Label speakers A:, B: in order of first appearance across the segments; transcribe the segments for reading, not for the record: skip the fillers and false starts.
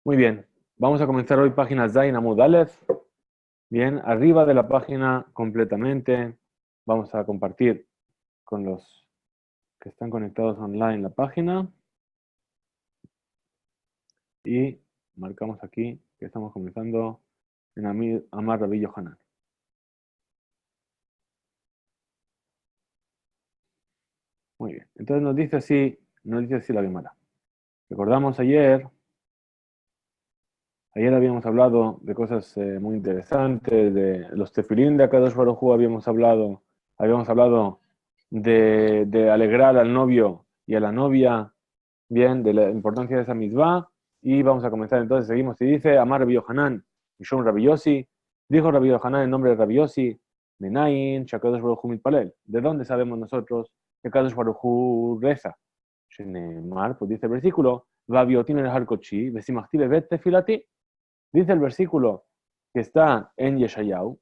A: Muy bien, vamos a comenzar hoy página Zain Amud Aleph. Bien, arriba de la página completamente. Vamos a compartir con los que están conectados online la página y marcamos aquí que estamos comenzando en Amar Rabbi Yohanan. Muy bien, entonces nos dice así la Gemara. Recordamos ayer habíamos hablado de cosas muy interesantes, de los tefilín de Akadosh Baruj Hu habíamos hablado de alegrar al novio y a la novia, bien, de la importancia de esa mitzvah, y vamos a comenzar entonces, seguimos, y dice, Amar Rabbi Yohanan, Mishum Rabbi Yossi, dijo Rabbi Yohanan en nombre de Rabbi Yossi, Menayin, Shakadosh Baruj Hu mitpalel, ¿de dónde sabemos nosotros que Kadosh Baruj Hu reza? Shenemar, pues dice el versículo, Vabiotin el Harkochi, Vesimachti Bebet Tefilati. Dice el versículo que está en Yeshayahu,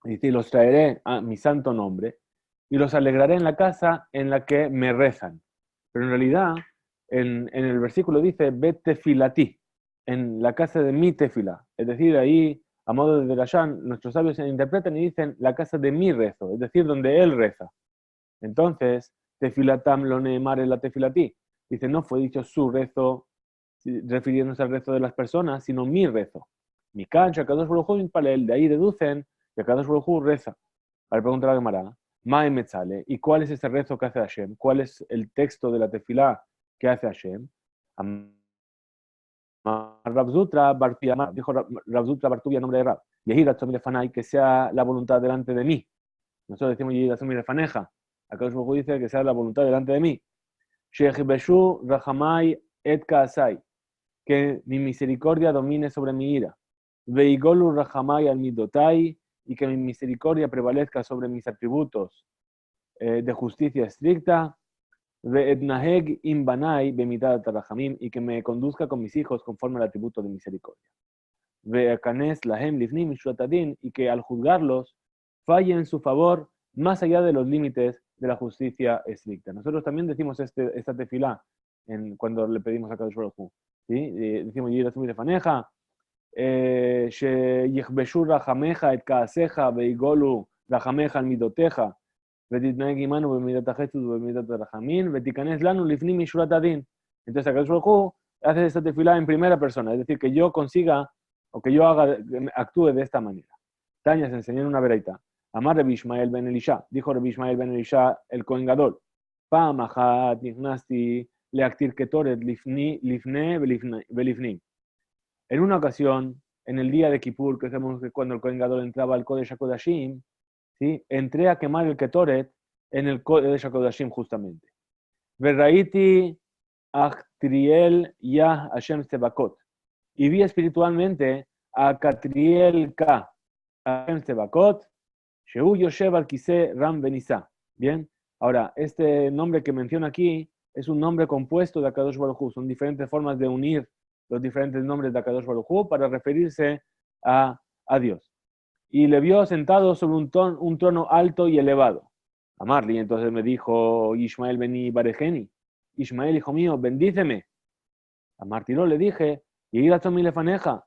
A: dice, y los traeré a mi santo nombre y los alegraré en la casa en la que me rezan. Pero en realidad, en el versículo dice, Bet tefilati, en la casa de mi tefila. Es decir, ahí, a modo de Derashán, nuestros sabios se interpretan y dicen, la casa de mi rezo, es decir, donde él reza. Entonces, tefilatam lo neemar la tefilati. Dice, no fue dicho su rezo, refiriéndose al rezo de las personas, sino mi rezo. Mi cancha, Kadosh Baruj Hu Palel, de ahí deducen que Kadosh Baruj Hu reza. Ahora pregunta la Gemara, Mae Metzale, ¿y cuál es ese rezo que hace Hashem? ¿Cuál es el texto de la tefilá que hace Hashem? Rabzutra Bartuyama, dijo Rabzutra Bartuya, nombre de Rab. Yehir Atzomir Fanay, que sea la voluntad delante de mí. Nosotros decimos Yehir Atzomir Faneja. Acá Baruj Hu dice que sea la voluntad delante de mí. Sheikh Beshu Rahamay Et Kaasai, que mi misericordia domine sobre mi ira. Veigolu Rahamay al midotai, y que mi misericordia prevalezca sobre mis atributos de justicia estricta. Ve'ednaheg imbanai bemidat rahamim, y que me conduzca con mis hijos conforme al atributo de misericordia. Ve'akanes lahem livnim mishratadin, y que al juzgarlos falle en su favor más allá de los límites de la justicia estricta. Nosotros también decimos esta tefilá cuando le pedimos a Kadosh Baruj Hu. ¿Sí? Decimos Yirasumi de Faneja, שיכבשו רחמך את כעסיך ויגולו רחמך על מידותיך ותתנהג עמנו במידת החסד ובמידת הרחמים ותיכנס לנו לפנים משורת הדין. Entonces, Akadosh Baruj Hu hace esta tefilá en primera persona, es decir, que yo consiga o que yo actúe de esta manera. Tania se enseñó en una veraita. Amar Rabbi Ishmael ben Elisha, dijo Rabbi Ishmael ben Elisha, el Kohen Gadol, Pam achat nichnasti leaktir ketoret lifne velifnim. En una ocasión, en el día de Kippur, que sabemos que cuando el Kohen Gadol entraba al Kodesh HaKodashim, ¿sí? Entré a quemar el Ketoret en el Kodesh HaKodashim justamente. Verraiti achtriel yah Hashem Sebakot. Y vi espiritualmente a Catriel K. Hashem Sebakot, Sheu Yoshev al Kiseh Ram Benisa. Bien, ahora, este nombre que menciona aquí es un nombre compuesto de Akadosh Baruj Hu. Son diferentes formas de unir los diferentes nombres de Akadosh Baruj Hu para referirse a Dios. Y le vio sentado sobre un trono alto y elevado. Amarli, entonces me dijo Ishmael Beni Barejeni, Ishmael, hijo mío, bendíceme. A Martiró le dije, lefaneja,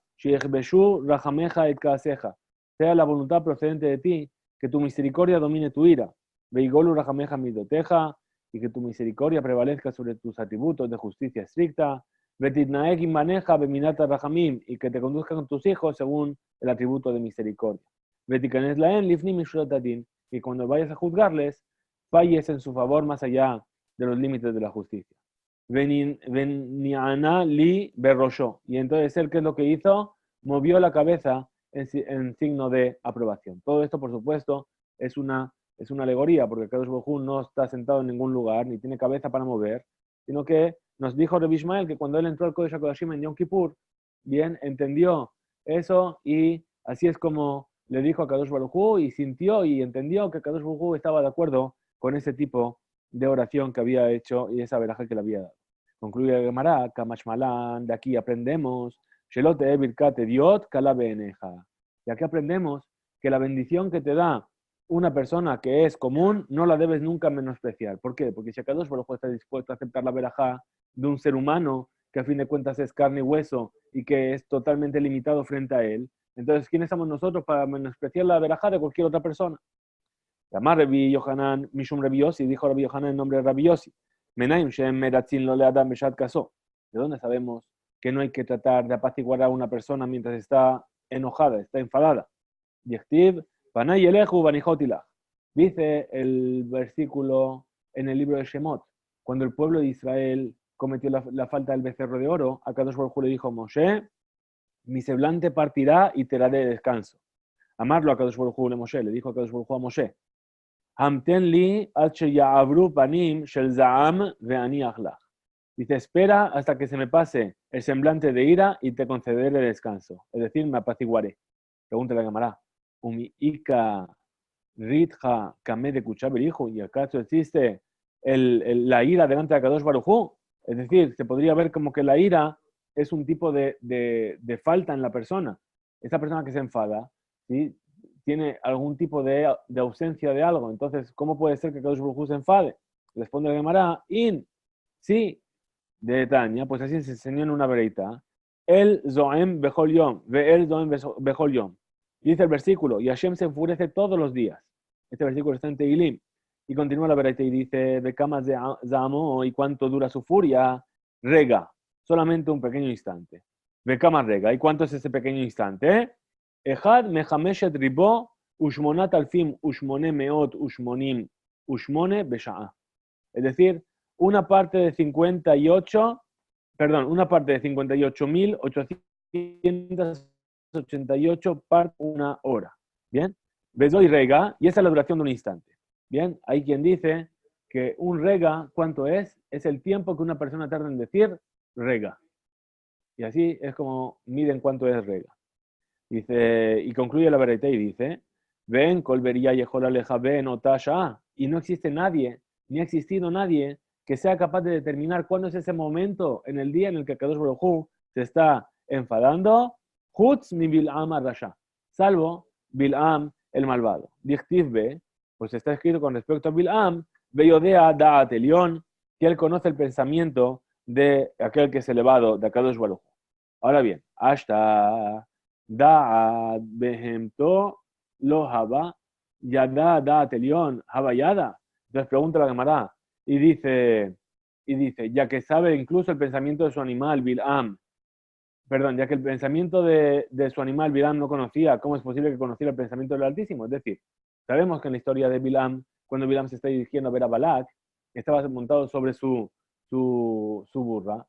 A: rajameja et kaaseja. Sea la voluntad procedente de ti, que tu misericordia domine tu ira. Veigolu rajameja midoteja, y que tu misericordia prevalezca sobre tus atributos de justicia estricta. Betitnaek imaneja beminata rahamim, y que te conduzcan con tus hijos según el atributo de misericordia. Betikanes laen lifni mishrotatin, y cuando vayas a juzgarles, falles en su favor más allá de los límites de la justicia. Veniana li berrosho. Y entonces él, ¿qué es lo que hizo? Movió la cabeza en signo de aprobación. Todo esto, por supuesto, es una alegoría, porque Kadosh Baruj Hu no está sentado en ningún lugar, ni tiene cabeza para mover, sino que nos dijo Rabbi Ishmael que cuando él entró al Kodesh HaKodashim en Yom Kippur, bien, entendió eso y así es como le dijo a Kadosh Baruj Hu y sintió y entendió que Kadosh Baruj Hu estaba de acuerdo con ese tipo de oración que había hecho y esa veraja que le había dado. Concluye el Gemara, Kamashmalan, de aquí aprendemos, Shelote Birkate Diot Kalabeeneja. De aquí aprendemos que la bendición que te da una persona que es común no la debes nunca menospreciar. ¿Por qué? Porque si Akadosh Baruj Hu está dispuesto a aceptar la verajá de un ser humano que a fin de cuentas es carne y hueso y que es totalmente limitado frente a él, entonces, ¿quiénes somos nosotros para menospreciar la verajá de cualquier otra persona? Llamar Rabbi Yohanan, Mishum Rabbi Yossi, dijo Rabbi Yohanan en nombre de Rabbi Yossi. Menaim Shem Meratzin lo le Adam Beshat Kaso. ¿De dónde sabemos que no hay que tratar de apaciguar a una persona mientras está enojada, está enfadada? Dichtiv, Banay Elehu Banijotilah. Dice el versículo en el libro de Shemot, cuando el pueblo de Israel cometió la falta del becerro de oro, a Kadosh Baruj Hu le dijo, Moshe, mi semblante partirá y te daré descanso. Amarlo a Kadosh Baruj Hu le Moshe, le dijo a Kadosh Baruj Hu a Moshe, Hamten li ad sheya'avru panim shel za'am ve'ani achlach. Dice, espera hasta que se me pase el semblante de ira y te concederé descanso. Es decir, me apaciguaré. Pregunta la Gemara. Umi ika ritja kame de kuchaber hijo. ¿Y acaso existe la ira delante de Kadosh Baruj Hu? Es decir, se podría ver como que la ira es un tipo de falta en la persona. Esa persona que se enfada, ¿sí?, tiene algún tipo de ausencia de algo. Entonces, ¿cómo puede ser que Kadosh Baruj Hu se enfade? Responde la Gemara, sí, de Tania, pues así se enseñó en una vereita. El Zoem Bechol Yom, ve el Zoem Bechol Yom. Dice el versículo, y Hashem se enfurece todos los días. Este versículo está en Tehilim. Y continúa la vereita y dice, Bekama Zamo, ¿y cuánto dura su furia? Rega, solamente un pequeño instante. Bekama rega, ¿y cuánto es ese pequeño instante? Ejad mechameshet ribo, ushmonat alfim, ushmone meot, ushmonim, ushmone besha'a. Es decir, una parte de 58.888 parte una hora. ¿Bien? Besoy rega, y esa es la duración de un instante. ¿Bien? Hay quien dice que un rega, ¿cuánto es? Es el tiempo que una persona tarda en decir rega. Y así es como miden cuánto es rega. Dice, y concluye la verita y dice, ven, colvería y aleja, ven, otasha, y no existe nadie, ni ha existido nadie que sea capaz de determinar cuándo es ese momento en el día en el que Kadosh Baruj Hu se está enfadando, Hutz mi Bil'am Rasha, salvo Bil'am el malvado. Dichtiv be, pues está escrito con respecto a Bil'am, Beyodea Da'at Elión, que él conoce el pensamiento de aquel que es elevado, de Kadosh Baruj Hu. Ahora bien, hasta Da'at behemto lo haba, yada da'at elión, haba yada. Entonces pregunta la Gemara y dice, ya que sabe incluso el pensamiento de su animal, Bil'am, perdón, ya que el pensamiento de su animal, Bil'am, no conocía, ¿cómo es posible que conociera el pensamiento del Altísimo? Es decir, sabemos que en la historia de Bil'am, cuando Bil'am se está dirigiendo a ver a Balak, estaba montado sobre su burra,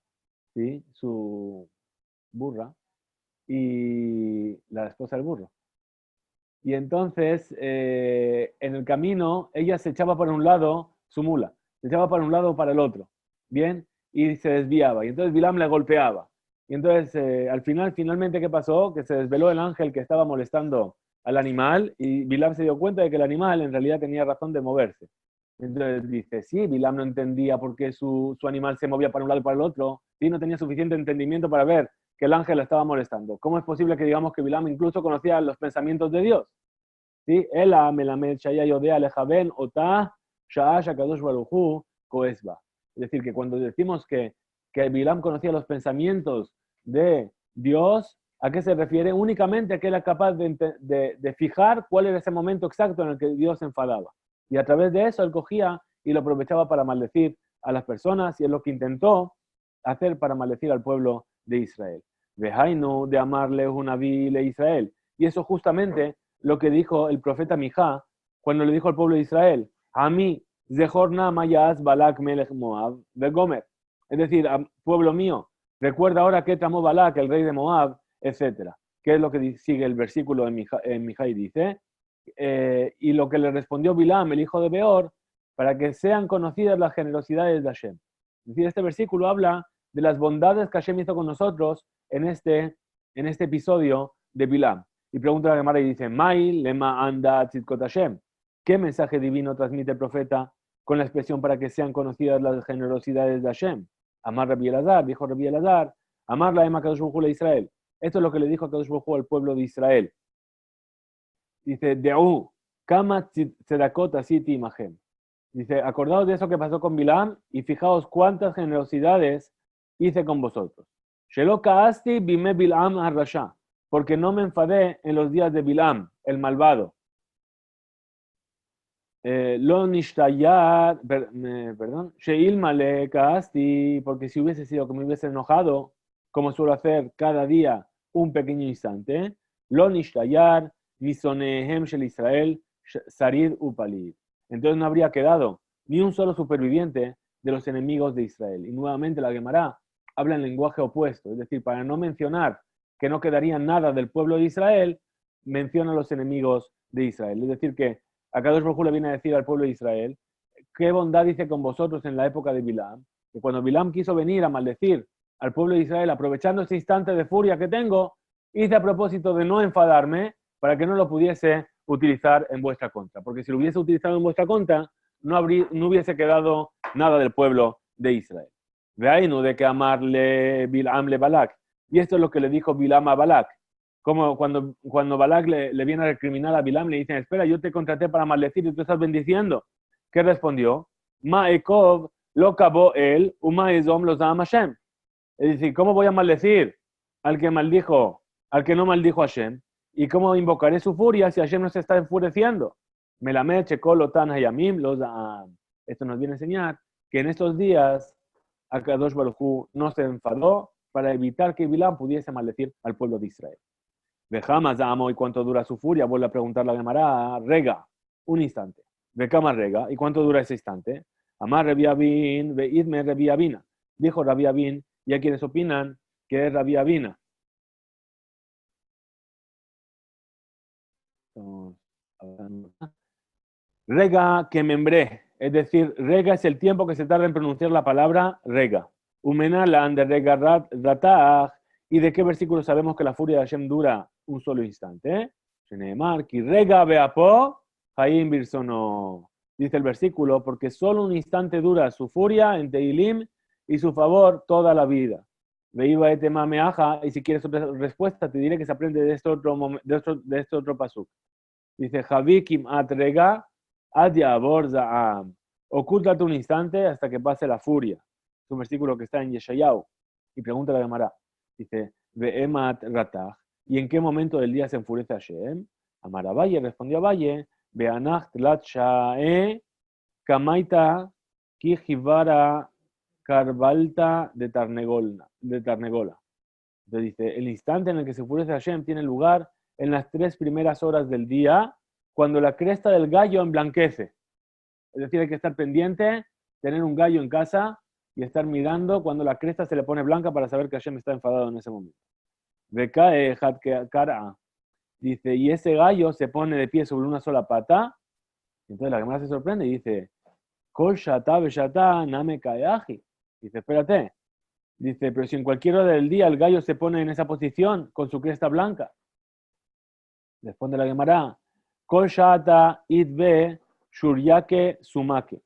A: ¿sí? Su burra, y la esposa del burro. Y entonces, en el camino, ella se echaba para un lado, su mula, se echaba para un lado o para el otro, ¿bien? Y se desviaba. Y entonces Bilam le golpeaba. Y entonces, finalmente, ¿qué pasó? Que se desveló el ángel que estaba molestando al animal y Bilam se dio cuenta de que el animal en realidad tenía razón de moverse. Entonces dice, sí, Bilam no entendía por qué su animal se movía para un lado y para el otro, y no tenía suficiente entendimiento para ver que el ángel la estaba molestando. ¿Cómo es posible que digamos que Bilam incluso conocía los pensamientos de Dios? ¿Sí? Ela melamed shaya yodea lejaben otah sha'ash akadosh baruj hu koesba. Es decir, que cuando decimos que Bilam conocía los pensamientos de Dios, ¿a qué se refiere? Únicamente a que era capaz de fijar cuál era ese momento exacto en el que Dios se enfadaba. Y a través de eso él cogía y lo aprovechaba para maldecir a las personas, y es lo que intentó hacer para maldecir al pueblo de Israel. Vejainu de amarle una vile Israel. Y eso justamente lo que dijo el profeta Mijá cuando le dijo al pueblo de Israel, a mí, Zehorna Mayaz Balak Melech Moab de Gomer. Es decir, pueblo mío, recuerda ahora que tramó Balak, el rey de Moab, etc. ¿Qué es lo que sigue el versículo en Mijá y dice? Y lo que le respondió Bilam, el hijo de Beor, para que sean conocidas las generosidades de Hashem. Es decir, este versículo habla de las bondades que Hashem hizo con nosotros en este episodio de Bilam. Y pregunta a la Gemara y dice, Mai lema anda tzidkot Hashem. ¿Qué mensaje divino transmite el profeta con la expresión para que sean conocidas las generosidades de Hashem? Amar Rabbi Elazar, dijo Rabbi Elazar, amar la ema Kadosh Baruj Hu a Israel. Esto es lo que le dijo a Kadosh Baruj Hu al pueblo de Israel. Dice, De'u, kama tzedakot asiti imahem. Dice, acordaos de eso que pasó con Bilam y fijaos cuántas generosidades hice con vosotros. Shelo kaasti bime Bilam ar-rasha, porque no me enfadé en los días de Bilam, el malvado. Lo nishtayar, perdón, sheil male kaasti, porque si hubiese sido que me hubiese enojado, como suelo hacer cada día un pequeño instante, lo nishtayar, misonehem shel Israel, sarid upalid. Entonces no habría quedado ni un solo superviviente de los enemigos de Israel. Y nuevamente la Gemara habla en lenguaje opuesto, es decir, para no mencionar que no quedaría nada del pueblo de Israel, menciona a los enemigos de Israel. Es decir, que Akadosh Baruj Hu le viene a decir al pueblo de Israel, qué bondad hice con vosotros en la época de Bilam, que cuando Bilam quiso venir a maldecir al pueblo de Israel, aprovechando ese instante de furia que tengo, hice a propósito de no enfadarme para que no lo pudiese utilizar en vuestra contra. Porque si lo hubiese utilizado en vuestra contra, no hubiese quedado nada del pueblo de Israel. Veainu de que amarle Bilam le Balak. Y esto es lo que le dijo Bilam a Balak. Como cuando Balak le viene a recriminar a Bilam, le dicen, espera, yo te contraté para maldecir y tú estás bendiciendo. ¿Qué respondió? Ma'ekov lo acabó él, umaezom los da Hashem. Es decir, ¿cómo voy a maldecir al que maldijo, al que no maldijo a Hashem? ¿Y cómo invocaré su furia si Hashem no se está enfureciendo? Melamed chekol otan hayamim los da. Esto nos viene a enseñar que en estos días Akadosh Baruj Hu no se enfadó para evitar que Bilam pudiese maldecir al pueblo de Israel. Vejamas amo, ¿y cuánto dura su furia? Vuelve a preguntar la Gemara. Rega, un instante. Vekama rega, ¿y cuánto dura ese instante? Amar Rabbi Abin, veidme Rabbi Abina. Dijo Rabbi Abin, y hay quienes opinan que es Rabbi Abina. Rega que membré, es decir, rega es el tiempo que se tarda en pronunciar la palabra rega. Umenalan de rega ratah. ¿Y de qué versículo sabemos que la furia de Hashem dura un solo instante? Ki rega beapo, haim birsono. Dice el versículo, porque solo un instante dura su furia en Teilim y su favor toda la vida. Veiva etema meaja, y si quieres otra respuesta, te diré que se aprende de este otro pasuk. Dice, Javikim at rega, ad yavor za'am. Ocúltate un instante hasta que pase la furia. Es un versículo que está en Yeshayahu. Y pregunta la Gemara. Dice, ve'emat ratach. ¿Y en qué momento del día se enfurece Hashem? Amar Abaye, respondió Abaye, ve'anach tlat sha'e kamaita ki jivara karbalta de Tarnegola. Entonces dice, el instante en el que se enfurece Hashem tiene lugar en las 3 primeras horas del día, cuando la cresta del gallo emblanquece. Es decir, hay que estar pendiente, tener un gallo en casa y estar mirando cuando la cresta se le pone blanca para saber que Hashem está enfadado en ese momento. Vekae hat kara. Dice, y ese gallo se pone de pie sobre una sola pata. Entonces la Gemara se sorprende y dice, Kol shata beshata name kaeaji. Dice, espérate. Dice, pero si en cualquier hora del día el gallo se pone en esa posición con su cresta blanca. Responde la Gemara, Kol shata itbe shuryake sumake.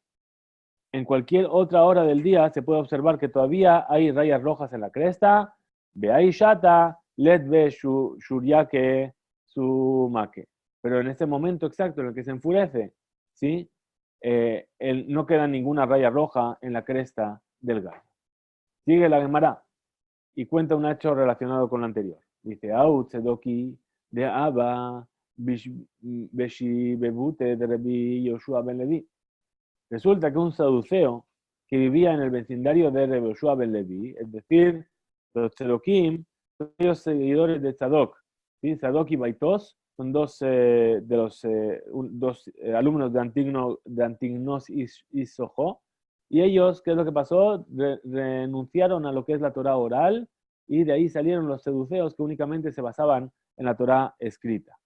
A: En cualquier otra hora del día se puede observar que todavía hay rayas rojas en la cresta. Veai shata letbe shuryake sumake. Pero en ese momento exacto en el que se enfurece, ¿sí? No queda ninguna raya roja en la cresta del gallo. Sigue la Gemara y cuenta un hecho relacionado con lo anterior. Dice, Au tzedoki de Abba beshi bebute de Rabbi Yoshua ben Levi. Resulta que un saduceo que vivía en el vecindario de Rabbi Yoshua ben Levi, es decir, los tzedokim, son los seguidores de Tzadok. ¿Sí? Tzadok y Baitos son dos alumnos de Antignos y Sojo. Y ellos, ¿qué es lo que pasó? Renunciaron a lo que es la Torah oral y de ahí salieron los seduceos que únicamente se basaban en la Torah escrita.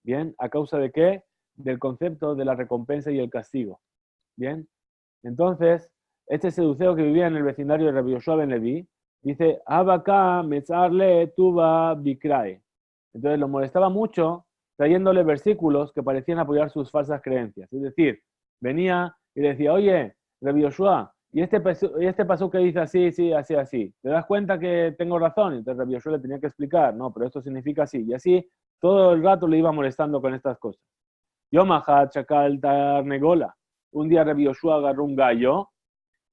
A: ¿Bien? ¿A causa de qué? Del concepto de la recompensa y el castigo. ¿Bien? Entonces, este seduceo que vivía en el vecindario de Rabbi Yoshua ben Levi, dice, Abaka metzarle tuba bikrae. Entonces lo molestaba mucho trayéndole versículos que parecían apoyar sus falsas creencias. Es decir, venía y le decía, oye, Rabbi Yoshua, ¿y este pasú que dice así, sí, así, así? ¿Te das cuenta que tengo razón? Entonces Rabbi Yoshua le tenía que explicar, no, pero esto significa así. Y así todo el rato le iba molestando con estas cosas. Yomahat Chakal Tarnegola. Un día Rabbi Yoshua agarró un gallo,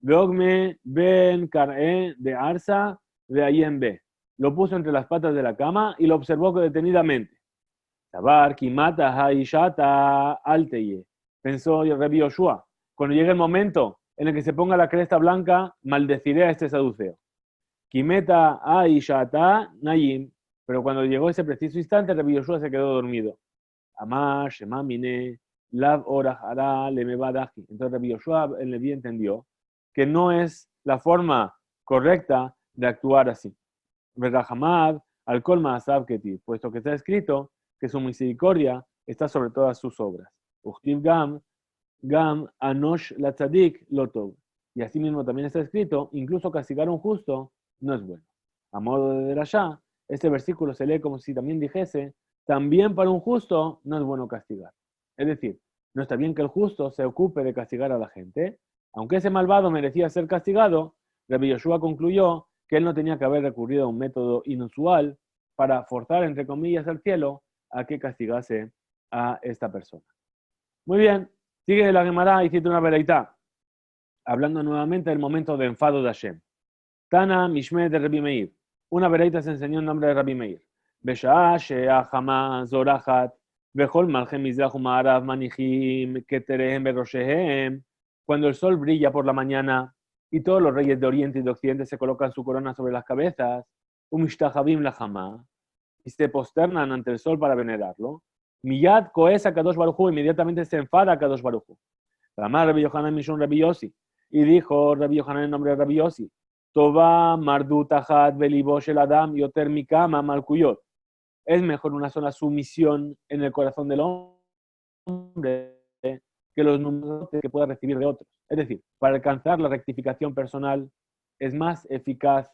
A: Veogme ben kar'e de arsa de ayem be. Lo puso entre las patas de la cama y lo observó detenidamente. Tabar, kimata, haishata, alteye. Pensó Rabbi Yoshua, cuando llegue el momento en el que se ponga la cresta blanca, maldeciré a este saduceo. Kimeta, haishata, nayim. Pero cuando llegó ese preciso instante, Rabbi Yoshua se quedó dormido. Amar, shema mine, lav orah hara, lemevadaji. Entonces Rabbi Yoshua el Leví entendió que no es la forma correcta de actuar así. Verrahamad, al kol ma'asav keti, puesto que está escrito que su misericordia está sobre todas sus obras. Uchtiv gam anosh la tzadik lotov. Y así mismo también está escrito, incluso castigar a un justo no es bueno. A modo de derashá, este versículo se lee como si también dijese, también para un justo no es bueno castigar. Es decir, no está bien que el justo se ocupe de castigar a la gente. Aunque ese malvado merecía ser castigado, Rabbi Yoshua concluyó que él no tenía que haber recurrido a un método inusual para forzar, entre comillas, al cielo a que castigase a esta persona. Muy bien, sigue la Gemara y cita una veraitá, hablando nuevamente del momento de enfado de Hashem. Tana Mishme de Rabbi Meir. Una veraitá se enseñó en nombre de Rabbi Meir. Beshaa she'achama zorachat vechol malchem mizrach u'ma'arav manichim keterehem beroshehem. Cuando el sol brilla por la mañana y todos los reyes de Oriente y de Occidente se colocan su corona sobre las cabezas, umishtahavim lachama, y se posternan ante el sol para venerarlo, miyad koes a Kadosh Baruj Hu, inmediatamente se enfada a Kadosh Baruj Hu. Ramar Rabbi Yohanan Mishon Rabbi Yossi, y dijo Rabbi Yohanan en nombre de Rabbi Yossi, Tova mardu tajat belibo shel adam yoter mikama malkuyot. Es mejor una sola sumisión en el corazón del hombre que los números que pueda recibir de otros. Es decir, para alcanzar la rectificación personal es más eficaz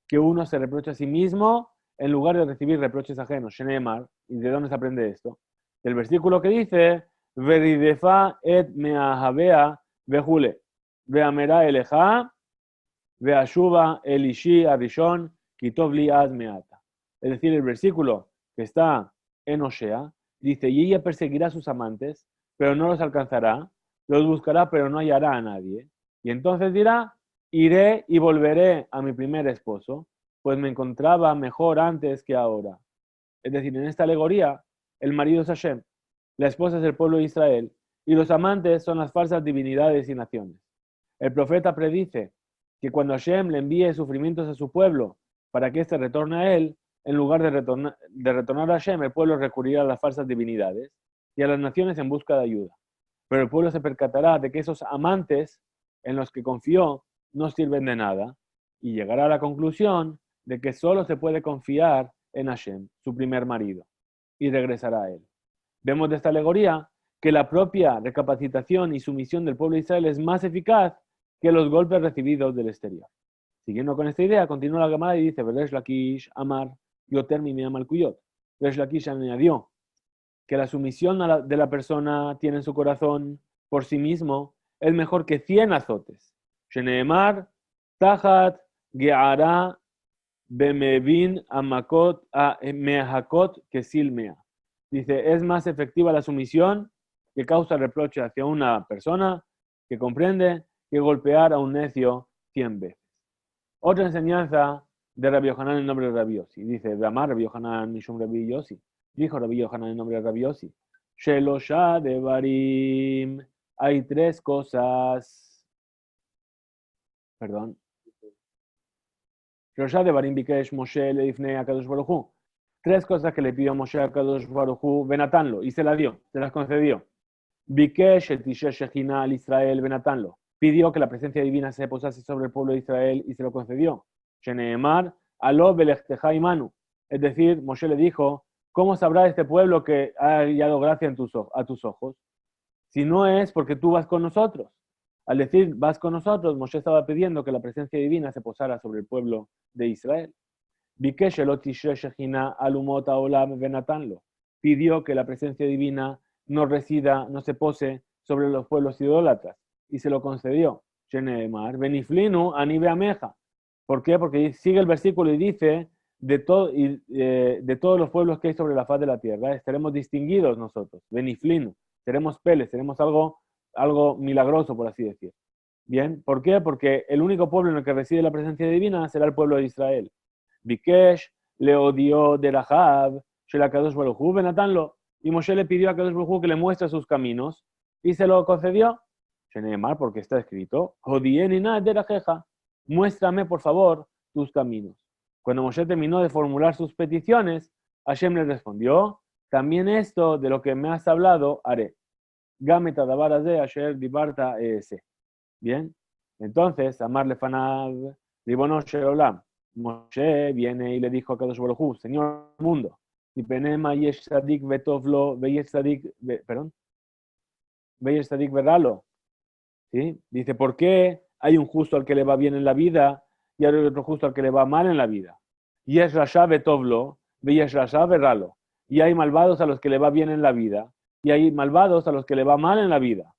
A: que uno se reproche a sí mismo en lugar de recibir reproches ajenos. Shenemar, ¿y de dónde se aprende esto? Del versículo que dice, Veridefa et meahavea vejule, veamera eleja, veashuva elishi arishon, kitov li az meata. Es decir, el versículo que está en Osea dice, y ella perseguirá a sus amantes, pero no los alcanzará, los buscará, pero no hallará a nadie. Y entonces dirá, iré y volveré a mi primer esposo, pues me encontraba mejor antes que ahora. Es decir, en esta alegoría, el marido es Hashem, la esposa es el pueblo de Israel, y los amantes son las falsas divinidades y naciones. El profeta predice que cuando Hashem le envíe sufrimientos a su pueblo para que éste retorne a él, en lugar de retornar a Hashem, el pueblo recurrirá a las falsas divinidades y a las naciones en busca de ayuda. Pero el pueblo se percatará de que esos amantes en los que confió no sirven de nada y llegará a la conclusión de que solo se puede confiar en Hashem, su primer marido, y regresará a él. Vemos de esta alegoría que la propia recapacitación y sumisión del pueblo de Israel es más eficaz que los golpes recibidos del exterior. Siguiendo con esta idea, continúa la Gemara y dice, Resh Lakish Amar Yoter Mimea Malkuyot. Resh Lakish añadió que la sumisión de la persona tiene en su corazón por sí mismo es mejor que 100 azotes. Sheneemar, Tahat, Geara, Bemevin, Amakot, Mehakot, Kesilmea. Dice, es más efectiva la sumisión que causa reproche hacia una persona que comprende que golpear a un necio 100 veces. Otra enseñanza de Rabbi Yohanan en nombre de Rabbi Yossi. Dice, Amar Rabbi Yohanan Mishum Rabbi Yossi. Dijo Rabbi Yohanan en nombre de Rabbi Yossi. Shelosha devarim. Hay 3 cosas. Perdón. Shelosha devarim bikesh Moshe leifnei HaKadosh Baruch Hu. 3 cosas que le pidió Moshe a Kadosh Baruch Hu, Benatanlo, y se las dio, se las concedió. Bikesh et Tishe Shechina al Israel Benatanlo. Pidió que la presencia divina se posase sobre el pueblo de Israel y se lo concedió. Sheneemar, Alo Belechteja Imanu. Es decir, Moshe le dijo, ¿cómo sabrá este pueblo que ha hallado gracia a tus ojos? Si no es porque tú vas con nosotros. Al decir vas con nosotros, Moshe estaba pidiendo que la presencia divina se posara sobre el pueblo de Israel. Pidió que la presencia divina no resida, no se pose sobre los pueblos idólatras, y se lo concedió. Beniflinu anibe ameja. ¿Por qué? Porque sigue el versículo y dice, de todos los pueblos que hay sobre la faz de la tierra, estaremos distinguidos nosotros. Beniflinu, seremos peles, seremos algo milagroso, por así decir. Bien, ¿por qué? Porque el único pueblo en el que reside la presencia divina será el pueblo de Israel. Bikesh le odió de Rahab, Shelakadosh Baruj Hu, Benatanlo, y Moshe le pidió a Kadosh Baruj Hu que le muestre sus caminos, y se lo concedió. Sheneemar, porque está escrito, Hodienina de Rajeja, muéstrame por favor tus caminos. Cuando Moshe terminó de formular sus peticiones, Hashem le respondió, también esto de lo que me has hablado haré. Gameta Dabarazé, Asher Dibarta ese. Bien, entonces, Amar Lefanav, Ribono Sheolam, Moshe viene y le dijo a Kadosh Baruj Hu, Señor del mundo, Tipenema Yesh Sadik Betovlo, Veyesh Sadik, perdón, Veyesh Sadik Berralo, ¿sí? Dice, ¿por qué hay un justo al que le va bien en la vida y hay otro justo al que le va mal en la vida? Yesh Rasha Betovlo, Veyesh Rasha Berralo, y hay malvados a los que le va bien en la vida y hay malvados a los que le va mal en la vida.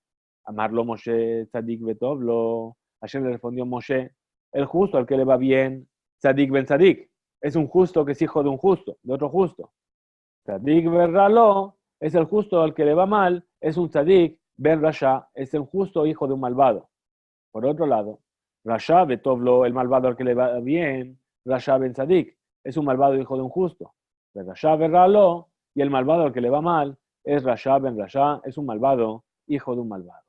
A: Amarlo Moshe, Tzadik Betovlo. Hashem le respondió Moshe, el justo al que le va bien, Tzadik ben Tzadik. Es un justo que es hijo de un justo, de otro justo. Tzadik ben Ralo es el justo al que le va mal, es un Tzadik ben Rasha, es el justo hijo de un malvado. Por otro lado, Rasha Betovlo, el malvado al que le va bien, Rasha ben Tzadik, es un malvado hijo de un justo. Rasha ben Ralo, y el malvado al que le va mal, es Rasha ben Rasha, es un malvado hijo de un malvado.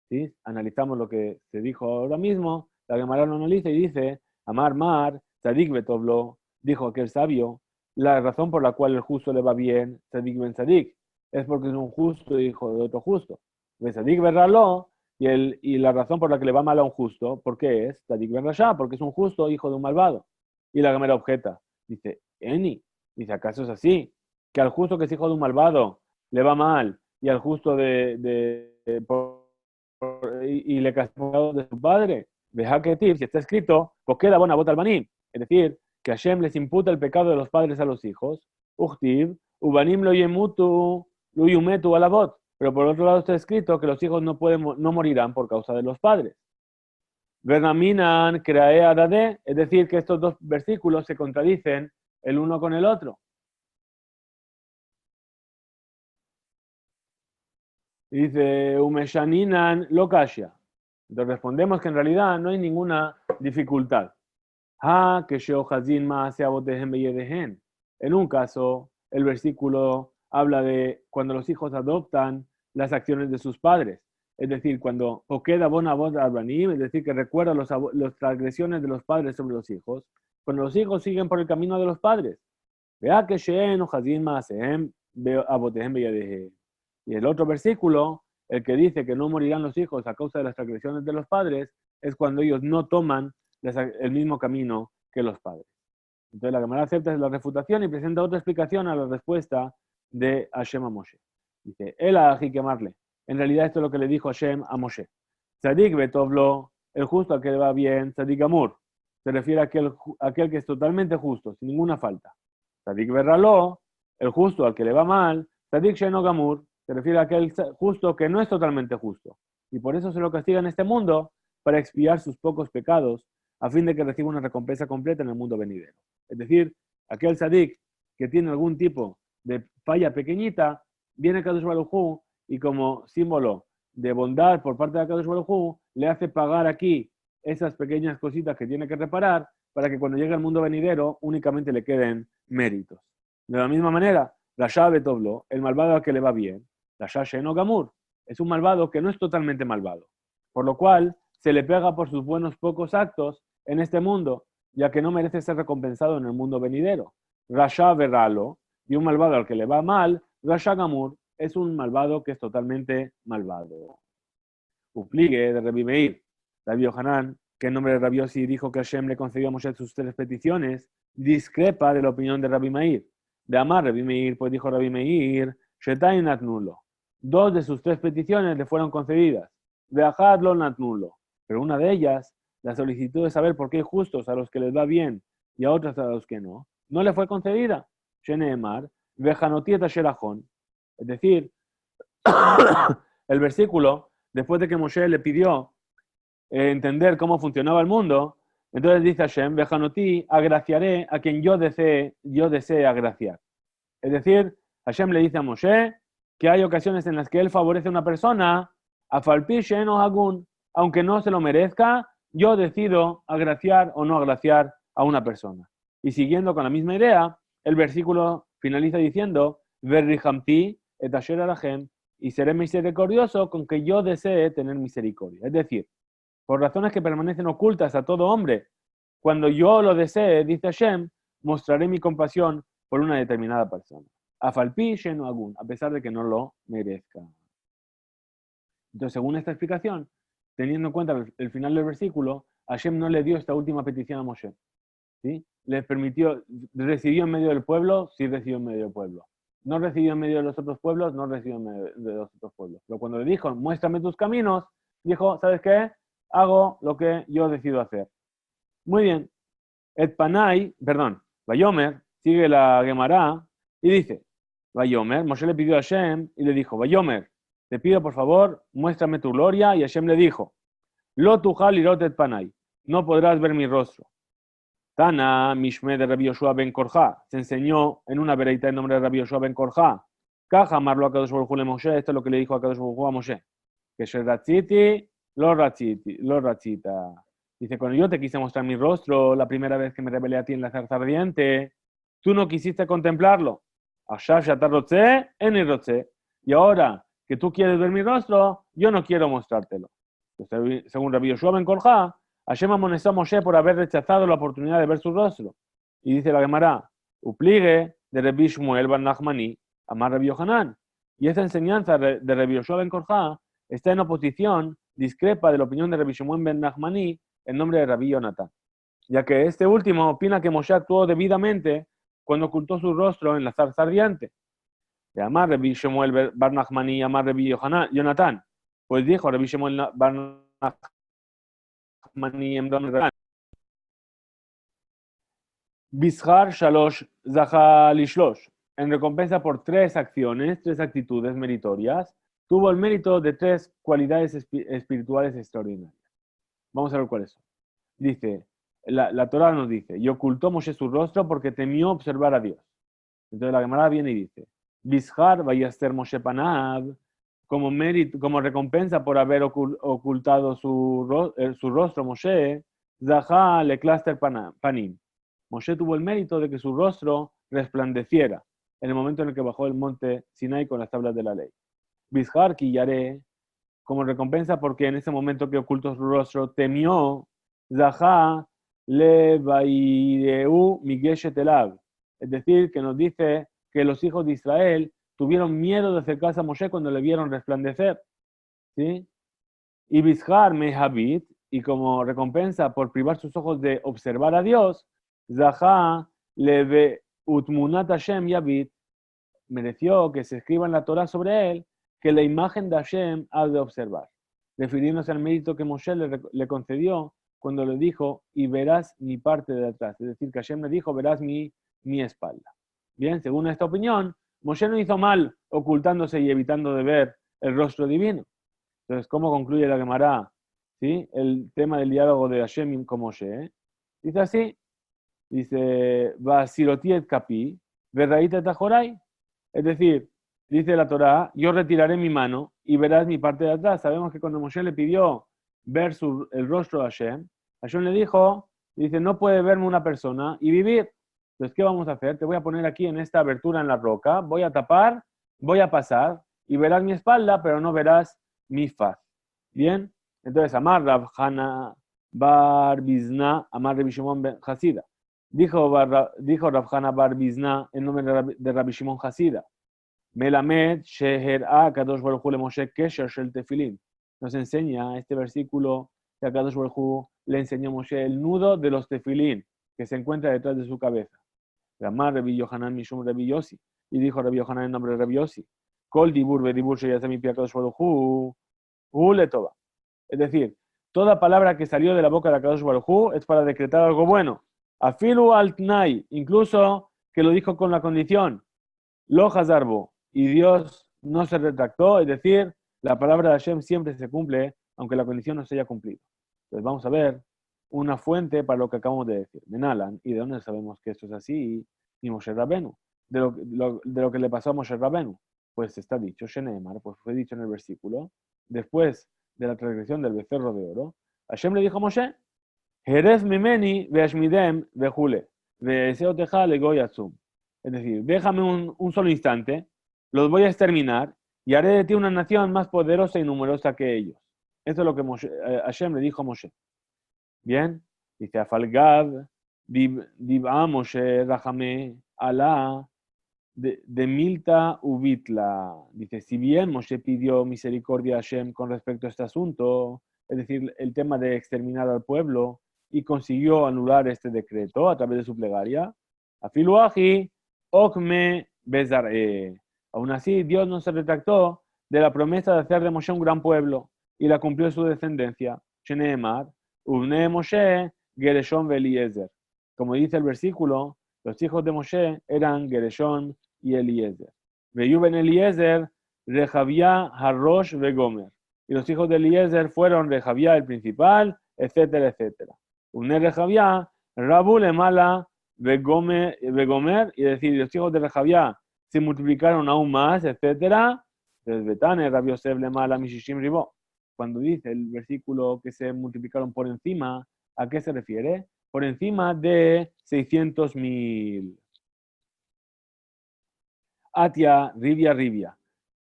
A: ¿Sí? Analizamos lo que se dijo ahora mismo, la Gemara lo analiza y dice, Amar Mar, Tzadik Betovlo, dijo aquel sabio, la razón por la cual el justo le va bien, Tzadik ben Tzadik, es porque es un justo hijo de otro justo. Ben Tzadik Berralo, y la razón por la que le va mal a un justo, ¿por qué es? Tzadik ben Rasha, porque es un justo hijo de un malvado. Y la Gemara objeta, dice, Eni, dice, ¿acaso es así? Que al justo que es hijo de un malvado le va mal, y al justo y le castigó de su padre. Deja que si está escrito, pues queda buena bota al banim. Es decir, que Hashem les imputa el pecado de los padres a los hijos. Uchtiv, ubanim lo yemutu, lo yumetu a la bot. Pero por otro lado está escrito que los hijos no morirán por causa de los padres. Vernaminan creae adade, es decir, que estos dos versículos se contradicen el uno con el otro. Dice, Umeshaninan lokashia. Entonces respondemos que en realidad no hay ninguna dificultad. En un caso, el versículo habla de cuando los hijos adoptan las acciones de sus padres. Es decir, cuando Okeda Bonabot Arbanim, es decir, que recuerda las transgresiones de los padres sobre los hijos, cuando los hijos siguen por el camino de los padres. Vea que Sheen Ojazin Maasehem Abotehem Beyadehem. Y el otro versículo, el que dice que no morirán los hijos a causa de las transgresiones de los padres, es cuando ellos no toman el mismo camino que los padres. Entonces la Gemara acepta la refutación y presenta otra explicación a la respuesta de Hashem a Moshe. Dice, quemarle. En realidad esto es lo que le dijo Hashem a Moshe. Tzadik betovlo, el justo al que le va bien, tzadik amur. Se refiere a aquel que es totalmente justo, sin ninguna falta. Tzadik berralo, el justo al que le va mal, tzadik sheno gamur. Se refiere a aquel justo que no es totalmente justo. Y por eso se lo castiga en este mundo, para expiar sus pocos pecados, a fin de que reciba una recompensa completa en el mundo venidero. Es decir, aquel tzadik que tiene algún tipo de falla pequeñita, viene a Kadosh Baruj Hu y como símbolo de bondad por parte de Kadosh Baruj Hu, le hace pagar aquí esas pequeñas cositas que tiene que reparar para que cuando llegue al mundo venidero únicamente le queden méritos. De la misma manera, Rasha Betovlo, el malvado al que le va bien, Rasha Sheno Gamur, es un malvado que no es totalmente malvado, por lo cual se le pega por sus buenos pocos actos en este mundo, ya que no merece ser recompensado en el mundo venidero. Rasha Berralo, y un malvado al que le va mal, Rasha Gamur, es un malvado que es totalmente malvado. Upligue de Rabbi Meir, Rabbi Yohanan, que en nombre de Rabbi Yossi dijo que Hashem le concedió a Moshe sus 3 peticiones, discrepa de la opinión de Rabbi Meir. De Amar Rabbi Meir, pues dijo Rabbi Meir, Shetain Natnulo. 2 de sus 3 peticiones le fueron concedidas. De Ahadlo Natnulo. Pero una de ellas, la solicitud de saber por qué hay justos a los que les va bien y a otros a los que no, no le fue concedida. Sheneemar, Vejanotieta Sherajón. Es decir, el versículo, después de que Moshe le pidió entender cómo funcionaba el mundo, entonces dice Hashem, Vejanoti, agraciaré a quien yo desee agraciar. Es decir, Hashem le dice a Moshe que hay ocasiones en las que él favorece a una persona, a Falpi Sheno Hagun, aunque no se lo merezca, yo decido agraciar o no agraciar a una persona. Y siguiendo con la misma idea, el versículo finaliza diciendo, Verrihamti et asher arahem, y seré misericordioso con que yo desee tener misericordia. Es decir, por razones que permanecen ocultas a todo hombre, cuando yo lo desee, dice Hashem, mostraré mi compasión por una determinada persona. Afalpi sheno agun, a pesar de que no lo merezca. Entonces, según esta explicación, teniendo en cuenta el final del versículo, Hashem no le dio esta última petición a Moshe. ¿Sí? Le permitió, recibió en medio del pueblo, sí recibió en medio del pueblo. No recibió en medio de los otros pueblos, no recibió en medio de los otros pueblos. Pero cuando le dijo, muéstrame tus caminos, dijo, ¿sabes qué? Hago lo que yo decido hacer. Muy bien. Et Panay, perdón, Vayomer, sigue la Gemara y dice, Vayomer, Moshe le pidió a Hashem y le dijo, Vayomer, te pido por favor, muéstrame tu gloria. Y Hashem le dijo, Lo tujal irot et Panay, no podrás ver mi rostro. Tana, Mishme de Rabbi Yoshua ben Korja, se enseñó en una vereita en nombre de Rabbi Yoshua ben Korja. Caja marlo a Kadosh Baruj Hu le Moshe, esto es lo que le dijo a Kadosh Baruj Hu a Moshe. Que Sheratziti, lo ratzita. Dice, cuando yo te quise mostrar mi rostro, la primera vez que me revelé a ti en la zarza ardiente, tú no quisiste contemplarlo. Ashav shatar rotze, eni rotze. Y ahora que tú quieres ver mi rostro, yo no quiero mostrártelo. Entonces, según Rabbi Yoshua ben Korja, Hashem amonestó a Moshe por haber rechazado la oportunidad de ver su rostro. Y dice la Gemara, upligue de Rabbi Shmuel bar Nachmani, amar Rabbi Yohanan. Y esa enseñanza de Rabbi Yoshua ben Korja está en oposición, discrepa de la opinión de Rabbi Shmuel ben Nachmani en nombre de Rabbi Yonatan, ya que este último opina que Moshe actuó debidamente cuando ocultó su rostro en la zarza ardiente. De amar Rabbi Shmuel bar Nachmani y amar Rabbi Yonatan. Pues dijo Rabbi Shmuel bar Nachmani en Yonatan, Bishar Shalosh Zahal en recompensa por 3 acciones, 3 actitudes meritorias, tuvo el mérito de 3 cualidades espirituales extraordinarias. Vamos a ver cuáles son. Dice, la Torah nos dice, y ocultó Moshe su rostro porque temió observar a Dios. Entonces la Gemara viene y dice, Bishar vayaster Moshe Panav, como mérito, como recompensa por haber ocultado su rostro, Moshe, Zahal le cluster panim. Moshe tuvo el mérito de que su rostro resplandeciera en el momento en el que bajó el monte Sinai con las tablas de la ley. Bishar Kiyare, como recompensa porque en ese momento que ocultó su rostro, temió, Zahá le vaireu migeshet elav. Es decir, que nos dice que los hijos de Israel tuvieron miedo de acercarse a Moshe cuando le vieron resplandecer. ¿Sí? Y Bishar mehabit, y como recompensa por privar sus ojos de observar a Dios, Zahá le utmunat Hashem yabit, mereció que se escriba en la Torah sobre él que la imagen de Hashem ha de observar, refiriéndose al mérito que Moshe le concedió cuando le dijo, y verás mi parte de atrás. Es decir, que Hashem le dijo, verás mi espalda. Bien, según esta opinión, Moshe no hizo mal ocultándose y evitando de ver el rostro divino. Entonces, ¿cómo concluye la Gemara? ¿Sí? El tema del diálogo de Hashem con Moshe. Dice así, dice, Vasirotiet kapi, verraíta tajorai. Es decir, dice la Torá, yo retiraré mi mano y verás mi parte de atrás. Sabemos que cuando Moshe le pidió ver el rostro de Hashem, Hashem le dijo, dice, no puede verme una persona y vivir. Entonces, ¿qué vamos a hacer? Te voy a poner aquí en esta abertura en la roca, voy a tapar, voy a pasar y verás mi espalda, pero no verás mi faz. ¿Bien? Entonces, Amar Rav Hana Bar Bizna, Amar Rabbi Shimon ben Hasida. Dijo Rav Hana Bar Bizna en nombre de Rabbi Shimon Hasida. Melamed Sheher'a Kadosh Baruj Hu le Moshe Kesher Shel Tefilin. Nos enseña este versículo que a Kadosh Baruj Hu le enseñó a Moshe el nudo de los tefilín que se encuentra detrás de su cabeza. Ramar Rabbi Yohanan Mishum Rabbi Yossi. Y dijo Rabbi Yohanan en nombre de Rabbi Yossi. Kol dibur bedibur sheyasemi pi Kadosh Baruj Hu le toba. Es decir, toda palabra que salió de la boca de Kadosh Baruj Hu es para decretar algo bueno. Afilu al tnai, incluso que lo dijo con la condición. Lo hazarbo. Y Dios no se retractó, es decir, la palabra de Hashem siempre se cumple, aunque la condición no se haya cumplido. Entonces vamos a ver una fuente para lo que acabamos de decir. Menalan, ¿y de dónde sabemos que esto es así? Y Moshe Rabenu. De lo que le pasó a Moshe Rabenu. Pues está dicho, Sheneemar, pues fue dicho en el versículo, después de la transgresión del becerro de oro, Hashem le dijo a Moshe, Jerez mimeni veashmidem vejule, veseoteja legoy atzum. Es decir, déjame un solo instante, los voy a exterminar y haré de ti una nación más poderosa y numerosa que ellos. Eso es lo que Hashem le dijo a Moshe. Bien, dice, Afalgad, Dib'a Moshe, Rajame, Alá, de Milta Ubitla. Dice, si bien Moshe pidió misericordia a Hashem con respecto a este asunto, es decir, el tema de exterminar al pueblo, y consiguió anular este decreto a través de su plegaria, Afiluaji, Okme Bezar'e. Aún así, Dios no se retractó de la promesa de hacer de Moshe un gran pueblo, y la cumplió en su descendencia. Sheneemar, Ubne Moshe, Gereshon Veliezer. Como dice el versículo, los hijos de Moshe eran Gereshon y Eliezer. Veyuben Eliezer, Rehabía, Harrosh, Vegomer. Y los hijos de Eliezer fueron Rehabía el principal, etcétera, etcétera. Une Rehabía, Rabu Lemala, Vegomer, y decir, los hijos de Rehabía se multiplicaron aún más, etcétera. Entonces, Betane, Rabbi Yosef Lemala, Mishishim Ribó. Cuando dice el versículo que se multiplicaron por encima, ¿a qué se refiere? Por encima de 600.000. Atia, Ribia.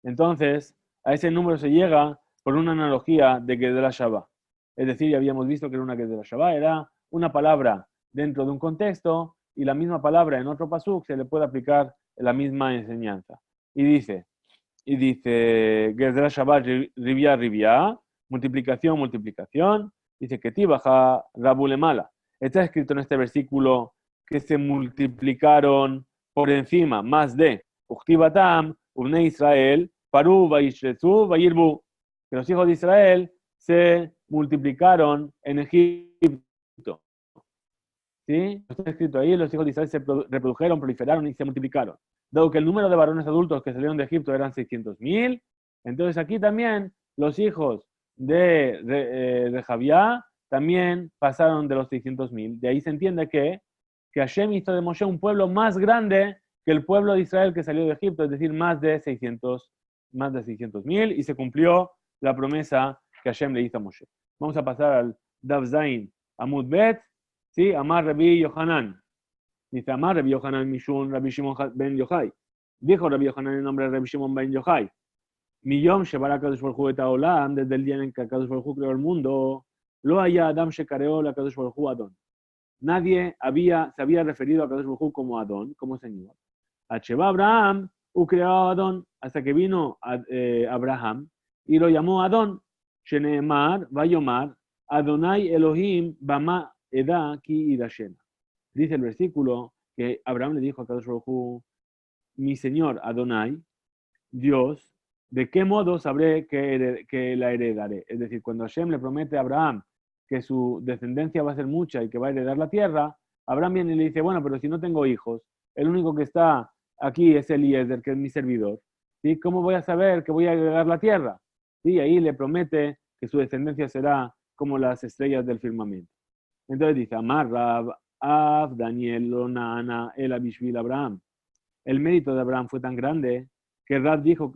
A: Entonces, a ese número se llega por una analogía de Gedera Shabbat. Es decir, ya habíamos visto que era una Gedera Shabbat, era una palabra dentro de un contexto y la misma palabra en otro pasuk se le puede aplicar la misma enseñanza. Y dice Gedera Shabbat, Ribia, multiplicación, dice que Tibaja, Rabulemala. Está escrito en este versículo que se multiplicaron por encima, más de Uchtibatam, Ubne Israel, Paru, Vaishretzu, Vayirbu. Que los hijos de Israel se multiplicaron en Egipto. ¿Sí? Está escrito ahí, los hijos de Israel se reprodujeron, proliferaron y se multiplicaron. Dado que el número de varones adultos que salieron de Egipto eran 600.000, entonces aquí también los hijos de Javiá también pasaron de los 600.000. De ahí se entiende que Hashem hizo de Moshe un pueblo más grande que el pueblo de Israel que salió de Egipto, es decir, más de 600.000, y se cumplió la promesa que Hashem le hizo a Moshe. Vamos a pasar al Dav Zain Amud Bet, ¿sí? Amar Rabbi Yohanan. Dice Amar Rabbi Yohanan Mishun Rabbi Shimon ben Yochai. Dijo Rabbi Yohanan en nombre de Rabbi Shimon ben Yochai. Miyom Shebara Kadosh Baruj Hu et Haolam, desde el día en que Kadosh Baruj Hu creó el mundo, lo haya Adam Shekareó la Kadosh Baruj Hu Adon. Nadie se había referido a Kadosh Baruj Hu como Adon, como Señor. Acheva Abraham, creó a Adon, hasta que vino Abraham y lo llamó Adon. Sheneemar, Vayomar, Adonai Elohim, Bama Eda Ki Idashena. Dice el versículo que Abraham le dijo a Kadosh Baruj Hu, mi Señor Adonai, Dios, ¿de qué modo sabré que la heredaré? Es decir, cuando Hashem le promete a Abraham que su descendencia va a ser mucha y que va a heredar la tierra, Abraham viene y le dice, bueno, pero si no tengo hijos, el único que está aquí es Eliezer, que es mi servidor, ¿sí? ¿Cómo voy a saber que voy a heredar la tierra? Y ahí le promete que su descendencia será como las estrellas del firmamento. Entonces dice, Amar Rab, Av, Daniel, Lonana, El Abishvil, Abraham. El mérito de Abraham fue tan grande que Rab dijo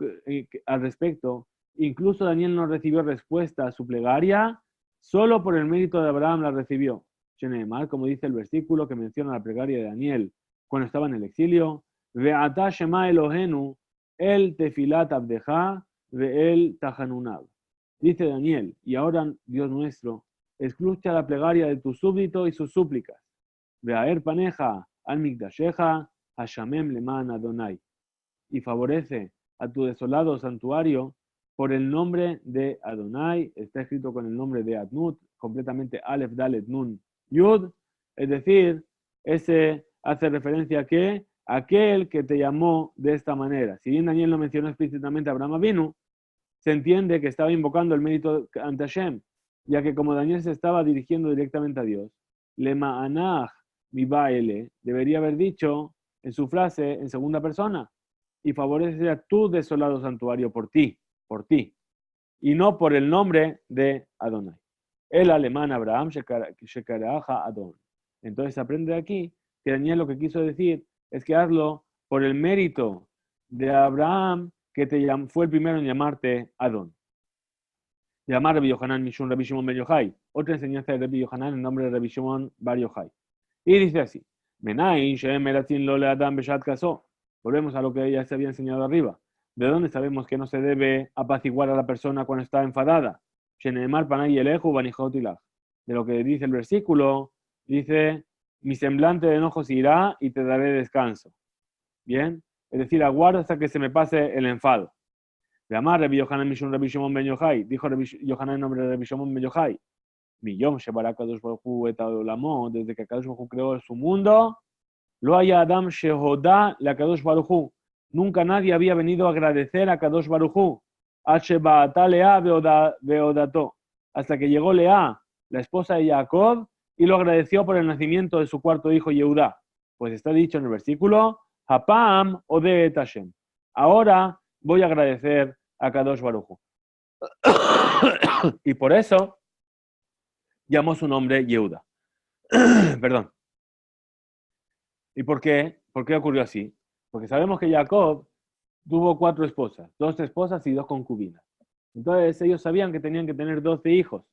A: al respecto, incluso Daniel no recibió respuesta a su plegaria, solo por el mérito de Abraham la recibió. Sheneemar, como dice el versículo que menciona la plegaria de Daniel cuando estaba en el exilio, Ve'ata Shema Elohenu, el tefilat abdeja, ve'el tajanunab. Dice Daniel, y ahora Dios nuestro, escucha la plegaria de tu súbdito y sus súplicas. Ve'aer paneja al mikdasheja, hashamem leman Adonai. Y favorece a tu desolado santuario por el nombre de Adonai, está escrito con el nombre de Adnut, completamente Aleph, Dalet, Nun, Yud, es decir, ese hace referencia a que aquel que te llamó de esta manera. Si bien Daniel no mencionó explícitamente a Abraham Avinu, se entiende que estaba invocando el mérito ante Hashem, ya que como Daniel se estaba dirigiendo directamente a Dios, Lema Anach mi baile, debería haber dicho en su frase en segunda persona, y favorece a tu desolado santuario por ti, y no por el nombre de Adonai. El alemán Abraham Shekaraja Adon. Entonces aprende aquí que Daniel lo que quiso decir es que hazlo por el mérito de Abraham, que fue el primero en llamarte Adon. Llamar Rabbi Yohanan Mishun Rabbi Shimon Ben Yochai. Otra enseñanza de Rabbi Yohanan en nombre de Rabbi Shimon Bar Yochai. Y dice así: Menain Shem Meratzin Lo Leadam Beshat Kaso. Volvemos a lo que ya se había enseñado arriba. ¿De dónde sabemos que no se debe apaciguar a la persona cuando está enfadada? Sheneemar Panay Eleju Banijot Ilach. De lo que dice el versículo, dice: mi semblante de enojo se irá y te daré descanso. Bien, es decir, aguarda hasta que se me pase el enfado. Llamar Rabbi Yohanan Mishun Rabbi Shimon Ben Yochai. Dijo Rabbi Yohanan en nombre de Rabbi Shimon Ben Yochai. Millón Shebará Kadosh Baruj Hu et Olamó. Desde que Kadosh Baruj Hu creó su mundo, lo haya Adam Shehodá la Kadosh Baruj Hu. Nunca nadie había venido a agradecer a Kadosh Baruj Hu. Hasheba'ata Lea Beodato. Hasta que llegó Lea, la esposa de Jacob, y lo agradeció por el nacimiento de su cuarto hijo Yehudá. Pues está dicho en el versículo: Hapam Ode et Hashem. Ahora voy a agradecer a Kadosh Baruj Hu. Y por eso llamó su nombre Yehuda. Perdón. ¿Y por qué? ¿Por qué ocurrió así? Porque sabemos que Jacob tuvo 4 esposas, 2 esposas y 2 concubinas. Entonces ellos sabían que tenían que tener 12 hijos.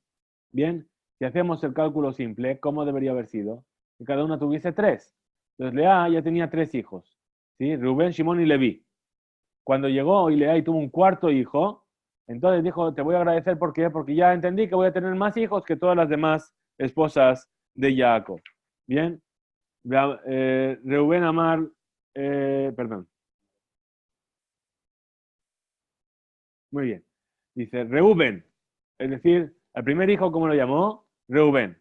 A: Bien, si hacemos el cálculo simple, ¿cómo debería haber sido? Que cada una tuviese 3. Entonces Lea ya tenía 3 hijos, ¿sí? Rubén, Shimón y Leví. Cuando llegó y Lea y tuvo un cuarto hijo, entonces dijo: te voy a agradecer. ¿Por qué? Porque ya entendí que voy a tener más hijos que todas las demás esposas de Jacob. Bien, Reuben Amar, perdón. Muy bien. Dice Reuben, es decir, al primer hijo, ¿cómo lo llamó? Reuben.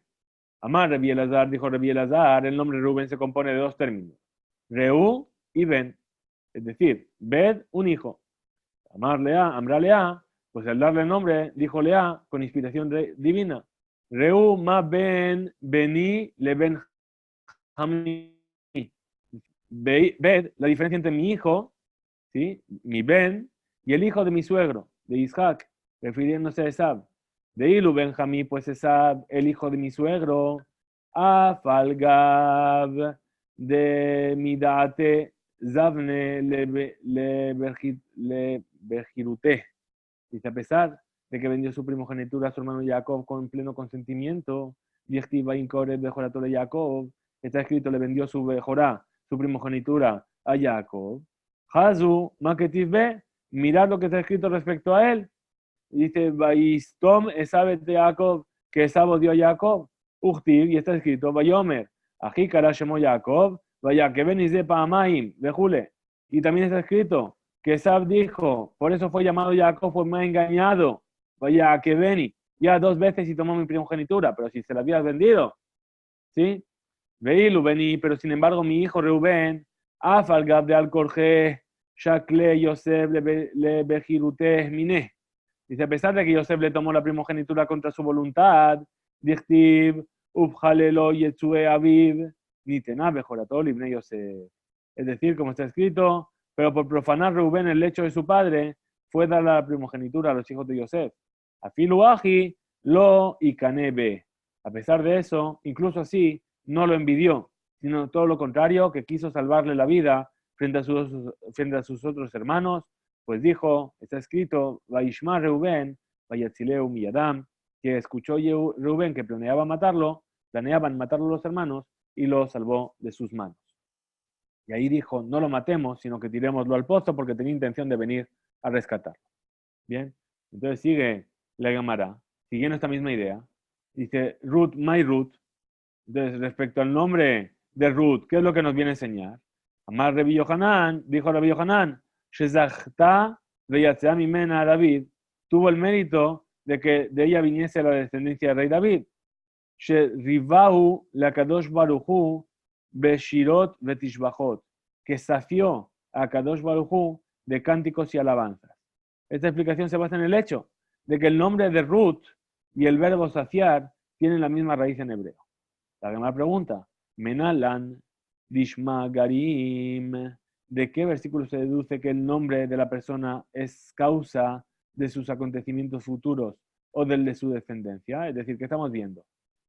A: Amar Rebi Elazar, dijo Rebi Elazar, el nombre Reuben se compone de 2 términos: Reu y Ben. Es decir, Bed, un hijo. Amar Lea, Amra Lea, pues al darle el nombre, dijo Lea, con inspiración divina: Reu ma ben beni le ben hamni. Bed, la diferencia entre mi hijo, ¿sí? Mi ben, y el hijo de mi suegro, de Isaac, refiriéndose a Esab. De Ilu Benjamí, pues Esab, el hijo de mi suegro, Afalgab de Midate Zavne le Bejirute. Dice: a pesar de que vendió su primogenitura a su hermano Jacob con pleno consentimiento, Diechtiva Incore Bejoratore Jacob, está escrito: le vendió su Bejorá, su primogenitura, a Jacob. Hazu, Maketiv be, mirad lo que está escrito respecto a él. Dice: Vaistom Esab de Jacob, que Esab dio a Jacob. Uchtiv, y está escrito: Vayomer, Ají Karashemo Jacob, vaya que venís de Pamaim, de Jule. Y también está escrito que Esab dijo: por eso fue llamado Jacob, fue más engañado. Vaya que vení, ya 2 veces y tomó mi primogenitura, pero si se la habías vendido, ¿sí? Veilu vení, pero sin embargo mi hijo Reuben, Afalgab de Alcorje, Shakle Yosef le Bejirute Miné. Dice: a pesar de que Yosef le tomó la primogenitura contra su voluntad, Dichtiv, Ufjalelo Yetzue Aviv, Nitená Bejoratol Ibne Yosef. Es decir, como está escrito: pero por profanar Reuben el lecho de su padre, fue dar la primogenitura a los hijos de Yosef. Afiluaji lo y Canebe. A pesar de eso, incluso así, no lo envidió, sino todo lo contrario, que quiso salvarle la vida frente a sus otros hermanos. Pues dijo, está escrito: Vaishma Reuben, Vayatzileu Miyadam, que escuchó Reuben que planeaban matarlo los hermanos, y lo salvó de sus manos. Y ahí dijo: no lo matemos, sino que tirémoslo al pozo, porque tenía intención de venir a rescatarlo. Bien, entonces sigue la Gemara, siguiendo esta misma idea. Dice: Ruth, my Ruth. Entonces, respecto al nombre de Ruth, ¿qué es lo que nos viene a enseñar? Amar Rabbi Yohanan, dijo Rabbi Yohanan, Shezachta veyatzea mimena David, tuvo el mérito de que de ella viniese la descendencia del rey David. Sherivahu la Kadosh Baruchu beshirot vetishbachot, que sació a Kadosh Baruchu de cánticos y alabanzas. Esta explicación se basa en el hecho de que el nombre de Ruth y el verbo saciar tienen la misma raíz en hebreo. La primera pregunta: Menalan Dishma Garim. ¿De qué versículo se deduce que el nombre de la persona es causa de sus acontecimientos futuros o del de su descendencia? Es decir, ¿qué estamos viendo?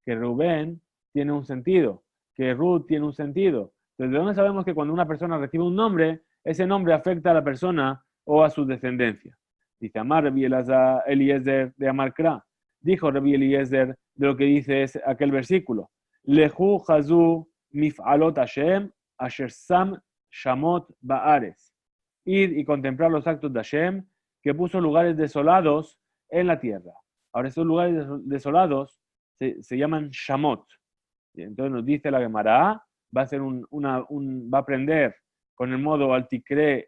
A: Que Rubén tiene un sentido, que Ruth tiene un sentido. Entonces, ¿de dónde sabemos que cuando una persona recibe un nombre, ese nombre afecta a la persona o a su descendencia? Dice Amar Rabbi Eliezer de Amarkra. Dijo Rabbi Eliezer de lo que dice es aquel versículo. Lehu Hazu Mif'alot Hashem Asher Sam Shamot Ba'ares. Ir y contemplar los actos de Hashem que puso lugares desolados en la tierra. Ahora, estos lugares desolados se llaman Shamot. Y entonces nos dice la Gemara, va a aprender con el modo Altikre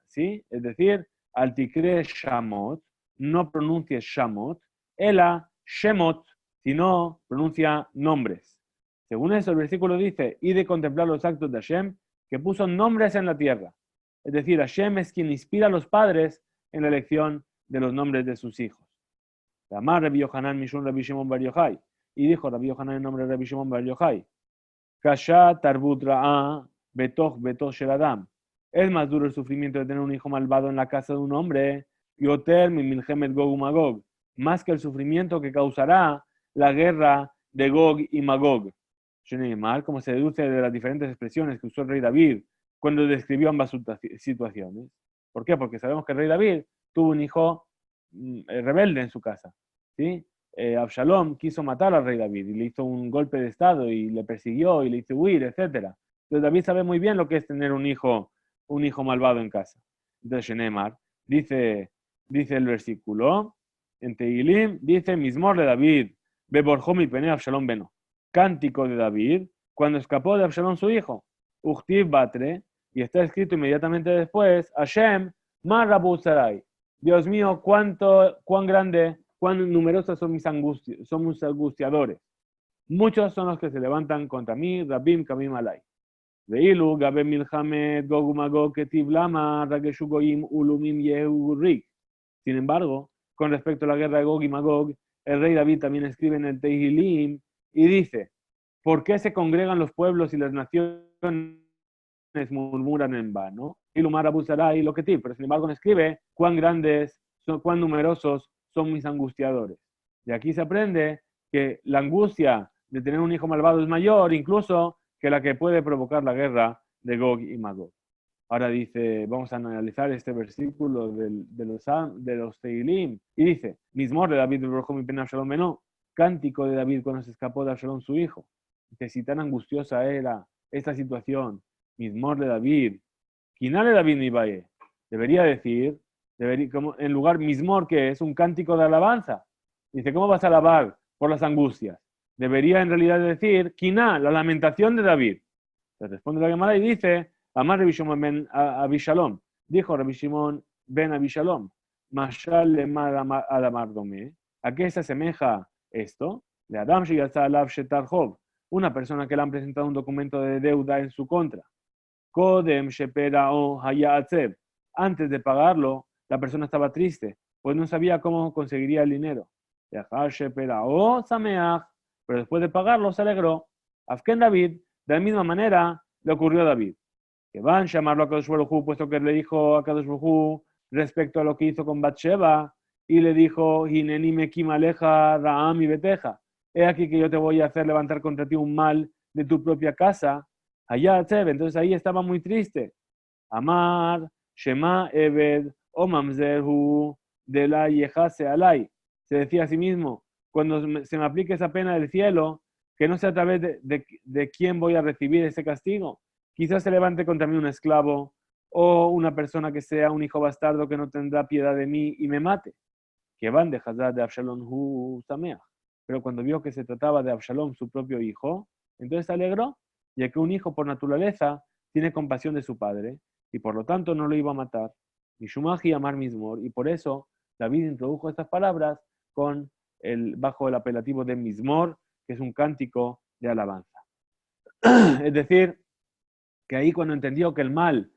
A: ¿sí? Es decir, Altikre Shamot, no pronuncie Shamot, Ela Shemot, sino pronuncia nombres. Según eso, el versículo dice, y de contemplar los actos de Hashem, que puso nombres en la tierra. Es decir, Hashem es quien inspira a los padres en la elección de los nombres de sus hijos. Amar Rabbi Yohanan Mishun Rabbi Shimon Bar Yochai. Y dijo Rabbi Yohanan en nombre de Rabbi Shimon Bar Yochai. Kasha tarbut ra'a betoch shel adam. Es más duro el sufrimiento de tener un hijo malvado en la casa de un hombre. Yoter min milchemet Gog uMagog. Más que el sufrimiento que causará la guerra de Gog y Magog. Sheneimar, como se deduce de las diferentes expresiones que usó el rey David cuando describió ambas situaciones. ¿Por qué? Porque sabemos que el rey David tuvo un hijo rebelde en su casa. ¿Sí? Absalom quiso matar al rey David y le hizo un golpe de estado y le persiguió y le hizo huir, etc. Entonces David sabe muy bien lo que es tener un hijo malvado en casa. Entonces Shenemar dice el versículo en Tehilim, dice Mizmor de David, Beborjó mi pene Absalom beno. Cántico de David cuando escapó de Absalom su hijo. Uchtiv batre, y está escrito inmediatamente después, Hashem Marabu Sarai. Dios mío, cuán grande, cuán numerosas son mis angustiadores. Muchos son los que se levantan contra mí, Rabim Kamim Alay. Veilu, Gabe Milhamet, Gogumagog, Ketiv Lama, Rageshu Goyim, Ulumim Yehu Rik. Sin embargo, con respecto a la guerra de Gog y Magog, el rey David también escribe en el Tehilim y dice, ¿por qué se congregan los pueblos y las naciones murmuran en vano? Ilumar Abu Sarai lo que ti, pero sin embargo no escribe cuán grandes, cuán numerosos son mis angustiadores. De aquí se aprende que la angustia de tener un hijo malvado es mayor incluso que la que puede provocar la guerra de Gog y Magog. Ahora dice, vamos a analizar este versículo de los Tehilim, y dice, Mizmor de David mi pena Absalom beno, cántico de David cuando se escapó de Absalom su hijo. Dice, si tan angustiosa era esta situación, Mizmor de David, Kinale David Nibaye, debería decir, como en lugar Mizmor, que es un cántico de alabanza. Dice, ¿cómo vas a alabar por las angustias? Debería en realidad decir, Kiná, la lamentación de David. Se responde la Gemara y dice, Amar Rabbi Shimon ben Abishalom. Dijo Rabbi Shimon ben Abishalom, Mashal lemar adamar domé. ¿A qué se asemeja esto? De Adam Sheyatza alav shetar chov, una persona que le han presentado un documento de deuda en su contra. Kodem sheperao haya atzeb. Antes de pagarlo, la persona estaba triste, pues no sabía cómo conseguiría el dinero. Yachar sheperao sameach, pero después de pagarlo se alegró. Afken David, de la misma manera le ocurrió a David. Que van a llamarlo a Kadosh Baruj Hu, puesto que le dijo a Kadosh Baruj Hu respecto a lo que hizo con Batsheba, y le dijo, Hineni mekim aleja Raam y Beteja. He aquí que yo te voy a hacer levantar contra ti un mal de tu propia casa. Allá, entonces ahí estaba muy triste. Amar, Shema, Eved, O Mamzerhu, de la Yehase Alay. Se decía a sí mismo, cuando se me aplique esa pena del cielo, que no sé a través de quién voy a recibir ese castigo. Quizás se levante contra mí un esclavo o una persona que sea un hijo bastardo que no tendrá piedad de mí y me mate. Que van de Hazad de Absalom hu Sameach. Pero cuando vio que se trataba de Absalom, su propio hijo, entonces se alegró, ya que un hijo por naturaleza tiene compasión de su padre y por lo tanto no lo iba a matar. Mishumaji amar Mizmor, y por eso David introdujo estas palabras bajo el apelativo de Mizmor, que es un cántico de alabanza. Es decir, que ahí cuando entendió que el mal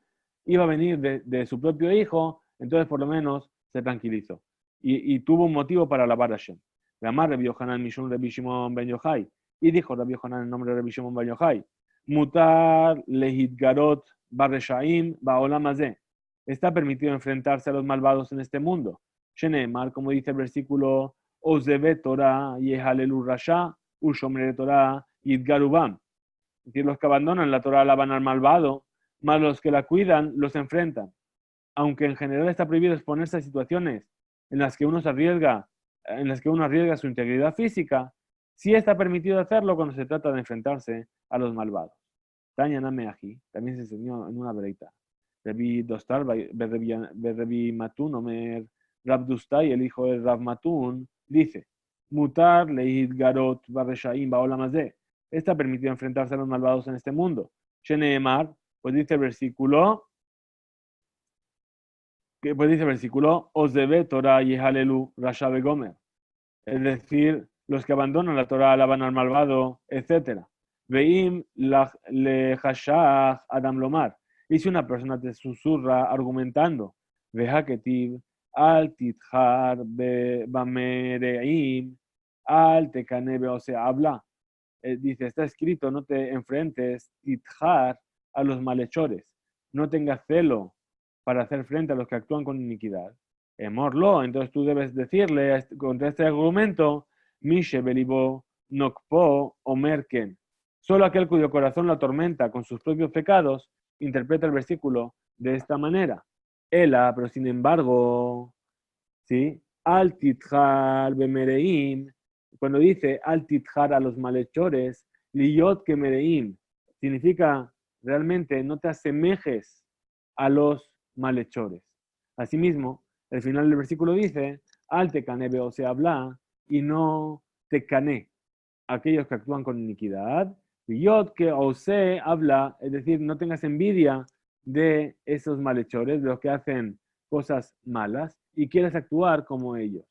A: iba a venir de su propio hijo, entonces por lo menos se tranquilizó y tuvo un motivo para alabar a Hashem. Amar Rabbi Yohanan Mishum Rabbi Shimon ben Yochai, y dijo Rabbi Yohanan en nombre de Rabbi Shimon ben Yochai, Mutar lehitgarot barreshaim baolam hazeh. Está permitido enfrentarse a los malvados en este mundo. Sheneemar, como dice el versículo, Ozeve Torah yehalelu rasha ushomre Torah yitgarubam. Es decir, los que abandonan la Torah alaban al malvado, mas los que la cuidan los enfrentan. aunque en general está prohibido exponerse a situaciones en las que uno se arriesga, en las que uno arriesga su integridad física, sí está permitido hacerlo cuando se trata de enfrentarse a los malvados. Tanya Nameaji también se enseñó en una breita. Rebi Dostar, Rebi Matun, Omer, Rab Dustai, el hijo de Rab Matun, dice: Mutar leid garot bareshaim baolamazé. Está permitido enfrentarse a los malvados en este mundo. Sheneemar, pues dice el versículo, Os debe Torah y Halelu Rasha Begomer. Es decir, los que abandonan la Torah alaban al malvado, etc. Veim le hashach Adam Lomar. Y si una persona te susurra argumentando, veja ketiv al titjar bamereim al tekanebe, o sea, habla. Dice, está escrito, no te enfrentes, titjar, a los malhechores. No tengas celo para hacer frente a los que actúan con iniquidad. Morlo, entonces tú debes decirle contra este argumento, Mishe Belibo Nokpo Omerken. Solo aquel cuyo corazón lo atormenta con sus propios pecados interpreta el versículo de esta manera. Ela, pero sin embargo, ¿sí? Al titjar bemereim, cuando dice al titjar a los malhechores, liyot que mereim, significa realmente no te asemejes a los malhechores. Asimismo, el final del versículo dice, al tecanebe, o sea, habla, y no tecané, aquellos que actúan con iniquidad, liyot que o se habla, es decir, no tengas envidia de esos malhechores, de los que hacen cosas malas, y quieres actuar como ellos.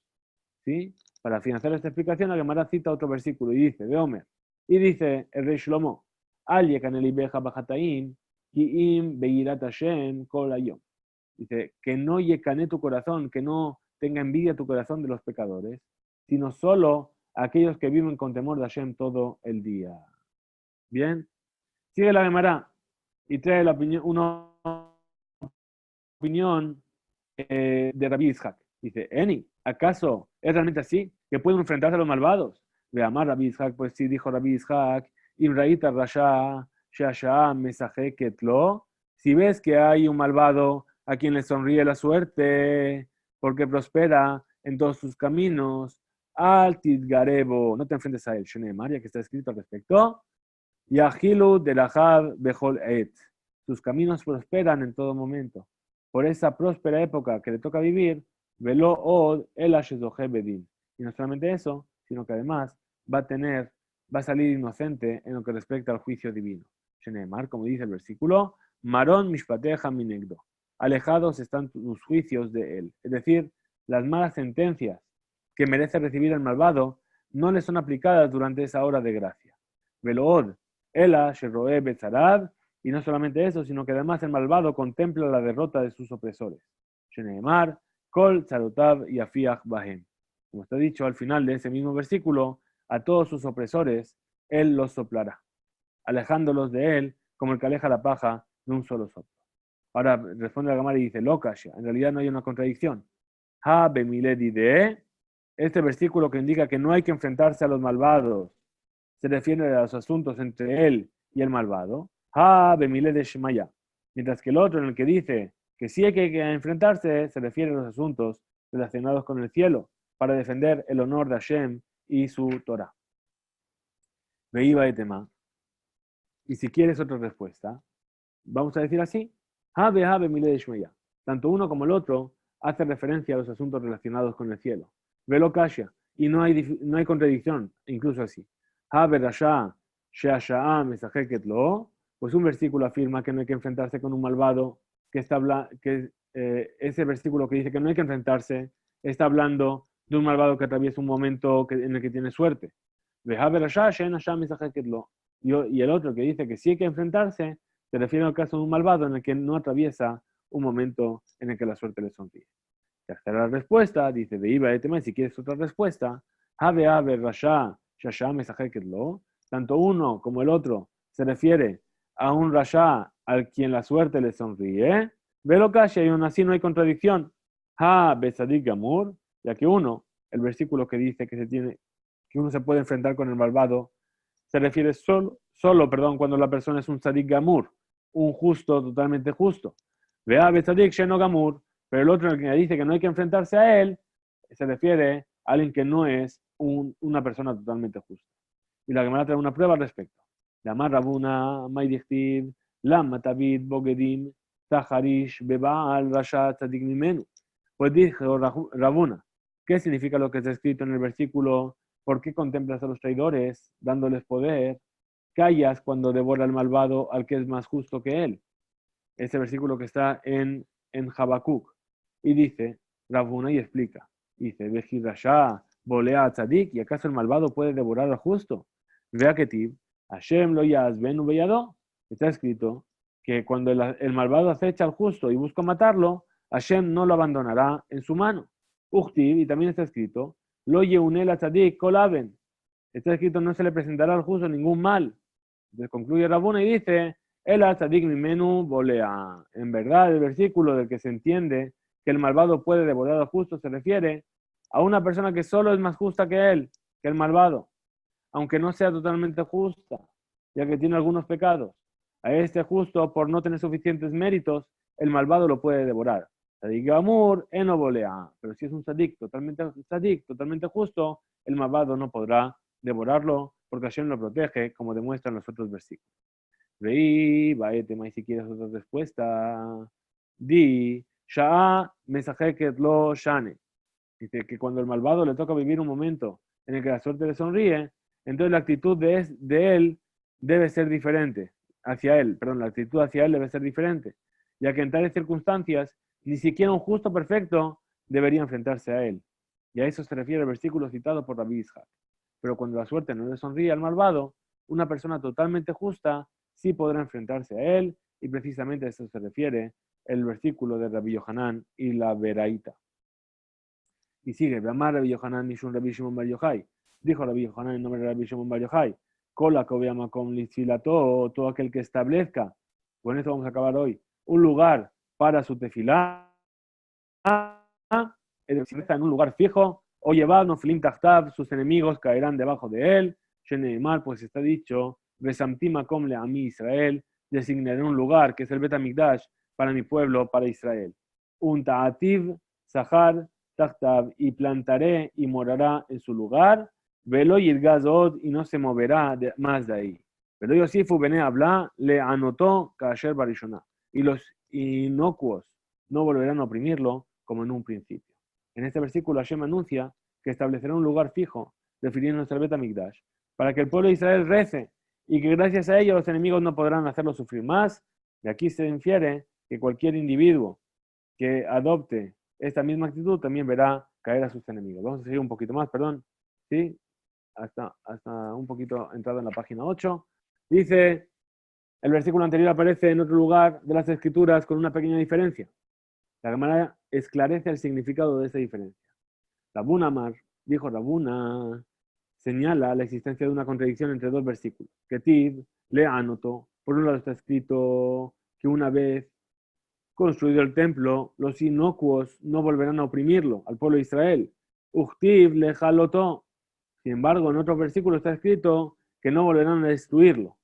A: ¿Sí? Para financiar esta explicación, la Gemara cita otro versículo y dice, de Omer, y dice el rey Shlomo, al yekanel ibeja bajataim, ki im beirat Hashem kol hayom. Dice, que no yekané tu corazón, que no tenga envidia tu corazón de los pecadores, sino solo aquellos que viven con temor de Hashem todo el día. Bien, sigue la Gemara y trae una opinión de Rabbi Ishak. Dice, Eni, ¿acaso es realmente así? ¿Que pueden enfrentarse a los malvados? De amar Rabbi Ishak, pues sí, dijo Rabbi Ishak, Imraita Rasha, Shasha, Mesaje, Ketlo. Si ves que hay un malvado a quien le sonríe la suerte, porque prospera en todos sus caminos, al Tidgarebo, no te enfrentes a él, Shenemar, ya que está escrito al respecto, Yahilu de Lahab Bejol Et. Sus caminos prosperan en todo momento. Por esa próspera época que le toca vivir, veló od el ashezoje bedin. Y no solamente eso, sino que además va a salir inocente en lo que respecta al juicio divino. Shenemar, como dice el versículo, Marón mishpateja minegdo. Alejados están tus juicios de él. Es decir, las malas sentencias que merece recibir el malvado no le son aplicadas durante esa hora de gracia. Velood, Ela, Sheroe, Betzarad, y no solamente eso, sino que además el malvado contempla la derrota de sus opresores. Sheneemar, Kol, Tzarotav y Afiach Bahem. Como está dicho al final de ese mismo versículo, a todos sus opresores él los soplará, alejándolos de él como el que aleja la paja de un solo soplo. Ahora responde la Gemara y dice, Lokasha, en realidad no hay una contradicción. Ha bemiledi de, este versículo que indica que no hay que enfrentarse a los malvados, se refiere a los asuntos entre él y el malvado. Ha bemile de Shemaya. Mientras que el otro, en el que dice que sí hay que enfrentarse, se refiere a los asuntos relacionados con el cielo, para defender el honor de Hashem y su Torah. Veiba de tema. Y si quieres otra respuesta, vamos a decir así. Ha bemile de Shemaya. Tanto uno como el otro hace referencia a los asuntos relacionados con el cielo. Velo kasha. Y no hay contradicción, incluso así. Pues un versículo afirma que no hay que enfrentarse con un malvado, ese versículo que dice que no hay que enfrentarse, está hablando de un malvado que atraviesa un momento en el que tiene suerte. Y el otro que dice que sí hay que enfrentarse, se refiere al caso de un malvado en el que no atraviesa un momento en el que la suerte le sonríe. Tercera respuesta, dice, si quieres otra respuesta, tanto uno como el otro se refiere a un rasha al quien la suerte le sonríe, velo kasha, y aún así no hay contradicción. Ha besadik gamur, ya que uno, el versículo que dice que uno se puede enfrentar con el malvado, se refiere solo cuando la persona es un tzadik gamur, un justo, totalmente justo. Vea Betzadik Sheno Gamur, pero el otro en el que dice que no hay que enfrentarse a él, se refiere a alguien que no es una persona totalmente justa. Y la Gemara trae una prueba al respecto. La Mar Rabuna, Maidichtiv, Lam Tavid Bogedim, Taharish, Bebaal, Rasha, Tzadik Mimenu. Pues dijo Rabuna, ¿qué significa lo que está escrito en el versículo? ¿Por qué contemplas a los traidores, dándoles poder? Callas cuando devora al malvado al que es más justo que él. Este versículo que está en Habacuc. Y dice, Rabuna y explica. Dice, Vejirasha, volea a tzadik, ¿y acaso el malvado puede devorar al justo? Vea que tib, Hashem lo yazbenu beyado. Está escrito que cuando el malvado acecha al justo y busca matarlo, Hashem no lo abandonará en su mano. Uchtib, y también está escrito, lo yeunel a tzadik kolaben. Está escrito, no se le presentará al justo ningún mal. Entonces concluye Rabuna y dice, el tzadik mimenu volea. En verdad, el versículo del que se entiende que el malvado puede devorar al justo se refiere a una persona que solo es más justa que él, que el malvado, aunque no sea totalmente justa, ya que tiene algunos pecados. A este justo, por no tener suficientes méritos, el malvado lo puede devorar. Tzadik amur, eno volea. Pero si es un tzadik totalmente justo, el malvado no podrá devorarlo, porque Hashem lo protege, como demuestran los otros versículos. Veí, vaete, y si quieres otra respuesta. Di, sha'a mesajeket lo shane. Dice que cuando el malvado le toca vivir un momento en el que la suerte le sonríe, entonces la actitud de él debe ser diferente. La actitud hacia él debe ser diferente. Ya que en tales circunstancias, ni siquiera un justo perfecto debería enfrentarse a él. Y a eso se refiere el versículo citado por Rabbi Ishaq. Pero cuando la suerte no le sonríe al malvado, una persona totalmente justa sí podrá enfrentarse a él, y precisamente a eso se refiere el versículo de Rabbi Yohanan y la Veraita. Y sigue, Beamar Rabbi Yohanan Mishun Rabbi Shimon Bar Yochai. Dijo Rabbi Yohanan en nombre de Rabbi Shimon Bar Yochai, Kola Kobeamakom Litzilato, todo aquel que establezca, con esto vamos a acabar hoy, un lugar para su tefilá, en un lugar fijo, o llevad Nofilim Tachtav, sus enemigos caerán debajo de él. Sheneemar, pues está dicho, Besamtimakom le Ami Israel, designaré un lugar que es el Bet Hamikdash para mi pueblo, para Israel. Un Ta'ativ, Sahar, Tachtav, y plantaré y morará en su lugar. Velo Yirgazod, y no se moverá más de ahí. Velo Yosifu Bene habla, le anotó Kasher Barishona. Y los inocuos no volverán a oprimirlo como en un principio. En este versículo Hashem anuncia que establecerá un lugar fijo, refiriéndose al Bet Hamikdash, para que el pueblo de Israel rece, y que gracias a ello los enemigos no podrán hacerlo sufrir más. De aquí se infiere que cualquier individuo que adopte esta misma actitud también verá caer a sus enemigos. Vamos a seguir un poquito más, perdón. ¿Sí? Hasta un poquito entrado en la página 8. Dice, el versículo anterior aparece en otro lugar de las Escrituras con una pequeña diferencia. La Gemara esclarece el significado de esa diferencia. Rabuna Amar, dijo Rabuna, señala la existencia de una contradicción entre dos versículos. Ketiv le anotó. Por un lado está escrito que una vez construido el templo, los inocuos no volverán a oprimirlo, al pueblo de Israel. Uchtiv le jalotó. Sin embargo, en otro versículo está escrito que no volverán a destruirlo.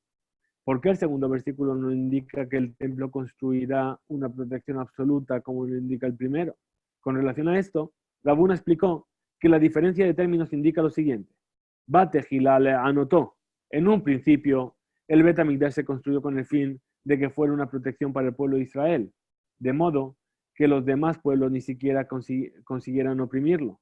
A: ¿Por qué el segundo versículo no indica que el templo construirá una protección absoluta como lo indica el primero? Con relación a esto, Rabuna explicó que la diferencia de términos indica lo siguiente. Batejila le anotó. En un principio, el Bet Hamikdash se construyó con el fin de que fuera una protección para el pueblo de Israel, de modo que los demás pueblos ni siquiera consiguieran oprimirlo.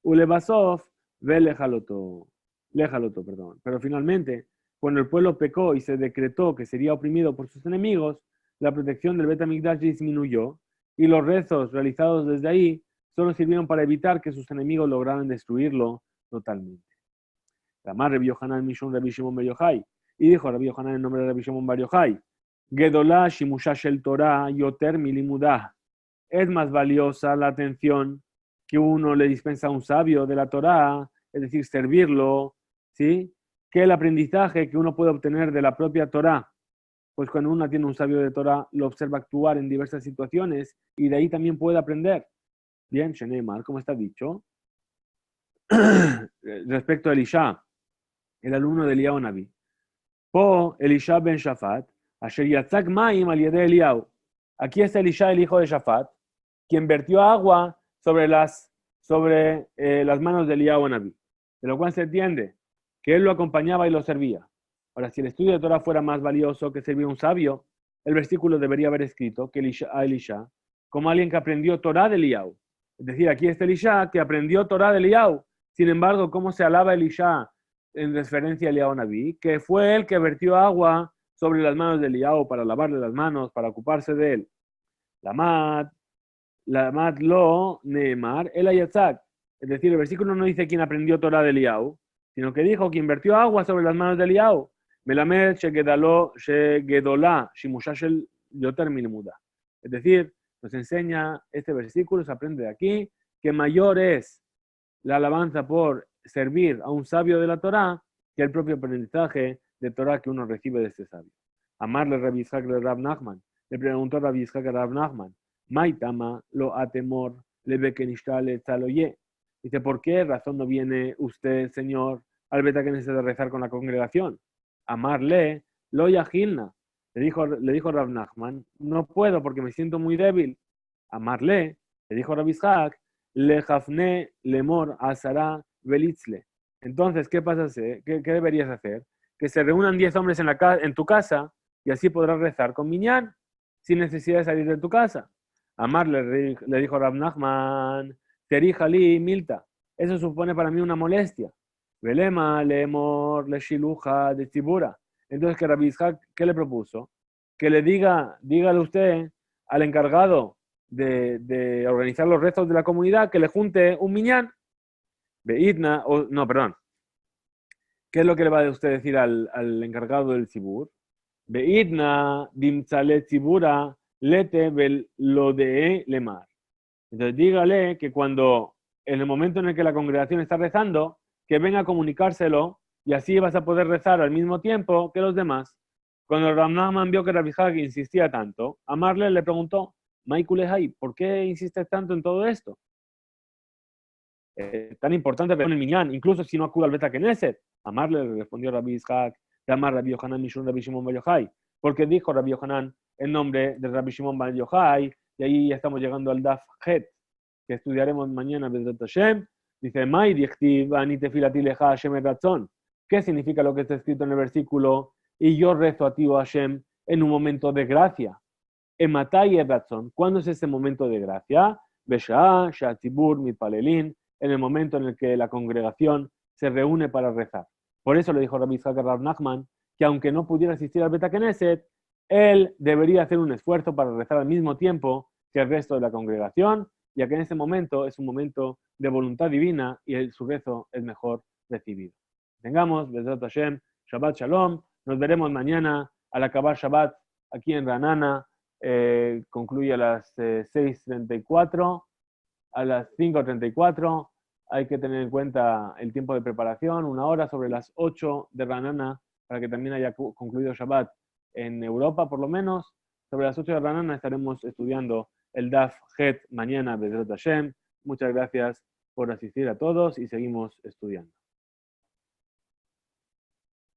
A: Ulebasov ve lejaloto, perdón. Pero finalmente, cuando el pueblo pecó y se decretó que sería oprimido por sus enemigos, la protección del Bet Hamikdash disminuyó y los rezos realizados desde ahí solo sirvieron para evitar que sus enemigos lograran destruirlo totalmente. Ramar Rabbi Yohanan Mishun Rabbi Shimon Bar Yochai. Y dijo Rabbi Yohanan en nombre de Rabbi Shimon Bar Yochai, Gedolá Shimusha Shel Torah Yoter Milimudah. Es más valiosa la atención que uno le dispensa a un sabio de la Torah, es decir, servirlo, ¿sí?, que el aprendizaje que uno puede obtener de la propia Torah. Pues cuando uno tiene un sabio de Torah, lo observa actuar en diversas situaciones y de ahí también puede aprender. Bien, Sheneemar, como está dicho. Respecto a Elisha, el alumno de Eliyahu Naví. Po Elisha ben Shafat, Asher Yatzak Maim al Yede Eliyahu. aquí está Elisha, el hijo de Shafat, quien vertió agua sobre las manos de Eliyahu Anabí, de lo cual se entiende que él lo acompañaba y lo servía. Ahora, si el estudio de Torah fuera más valioso que servir a un sabio, el versículo debería haber escrito que a Elisha como alguien que aprendió Torah de Eliyahu. Es decir, aquí está Elisha que aprendió Torah de Eliyahu. Sin embargo, ¿cómo se alaba Elisha en referencia a Eliyahu Anabí? Que fue él que vertió agua sobre las manos de Eliyahu para lavarle las manos, para ocuparse de él. Lamad lo neemar el ayatzak. Es decir, el versículo no dice quién aprendió Torah de Eliyahu, sino que dijo quien vertió agua sobre las manos de Eliyahu. Melamed shegedolá shimusha shel yoter milmuda. Es decir, nos enseña este versículo, se aprende de aquí, que mayor es la alabanza por servir a un sabio de la Torah que el propio aprendizaje de Torah que uno recibe de este sabio. Amarle Rabbi Yitzhak le Rab Nachman. Le preguntó Rabbi Yitzhak a Rab Nachman, Maitama lo atemor le bekenishta tzaloye. Dice, ¿por qué razón no viene usted, señor, al beta que necesita rezar con la congregación? Amarle lo yahilna. Le dijo Rab Nachman, no puedo porque me siento muy débil. Amarle, le dijo Rabbi Yitzhak, le jafne lemor asara belitzle. Entonces, ¿qué pasa? ¿Qué deberías hacer? Que se reúnan 10 hombres en tu casa y así podrás rezar con minyan, sin necesidad de salir de tu casa. Amar le dijo Rab Nachman, Terijali Milta. Eso supone para mí una molestia. Velema lemor le shiluja de tibura. Entonces, que Rabbi Yitzhak, ¿qué le propuso? Que le dígale usted al encargado de organizar los rezos de la comunidad que le junte un minyan. Beidna, no, perdón. ¿Qué es lo que le va a usted decir al encargado del tzibur? Beidna dimtzale tzibura lete lo de lemar. Entonces dígale que cuando, en el momento en el que la congregación está rezando, que venga a comunicárselo y así vas a poder rezar al mismo tiempo que los demás. Cuando Rab Nachman vio que Rabbi Yitzhak insistía tanto, Amarle le preguntó, Maikulehai, ¿por qué insistes tanto en todo esto? Tan importante ver el minyan, incluso si no acude al Beta Knesset. Amarle le respondió Rabbi Yitzhak, Amar Rabbi Yohanan Mishun Rabbi Shimon Bar Yochai, porque dijo Rabbi Yohanan el nombre de Rabbi Shimon Bar Yochai, y ahí ya estamos llegando al Daf Het, que estudiaremos mañana, Bezrat Hashem. Dice, Mai dichtiv ani tefilati lecha Hashem et ratzon. ¿Qué significa lo que está escrito en el versículo? Y yo rezo a ti, oh Hashem, en un momento de gracia. Ematai et ratzon. ¿Cuándo es ese momento de gracia? Besha, Shatzibur, Mitpalelin, en el momento en el que la congregación se reúne para rezar. Por eso le dijo Rabbi Yitzhak a Rab Nachman que aunque no pudiera asistir al Beta Knesset, él debería hacer un esfuerzo para rezar al mismo tiempo que el resto de la congregación, ya que en ese momento es un momento de voluntad divina y su rezo es mejor recibido. Tengamos, Bezrat Hashem, Shabbat Shalom. Nos veremos mañana al acabar Shabbat aquí en Ranana. Concluye a las 6:34, a las 5:34. Hay que tener en cuenta el tiempo de preparación, 1 hora sobre las 8 de Ranana, para que también haya concluido Shabbat en Europa, por lo menos. Sobre las 8 de Ranana estaremos estudiando el Daf Het mañana, Bezrat Hashem. Muchas gracias por asistir a todos y seguimos estudiando.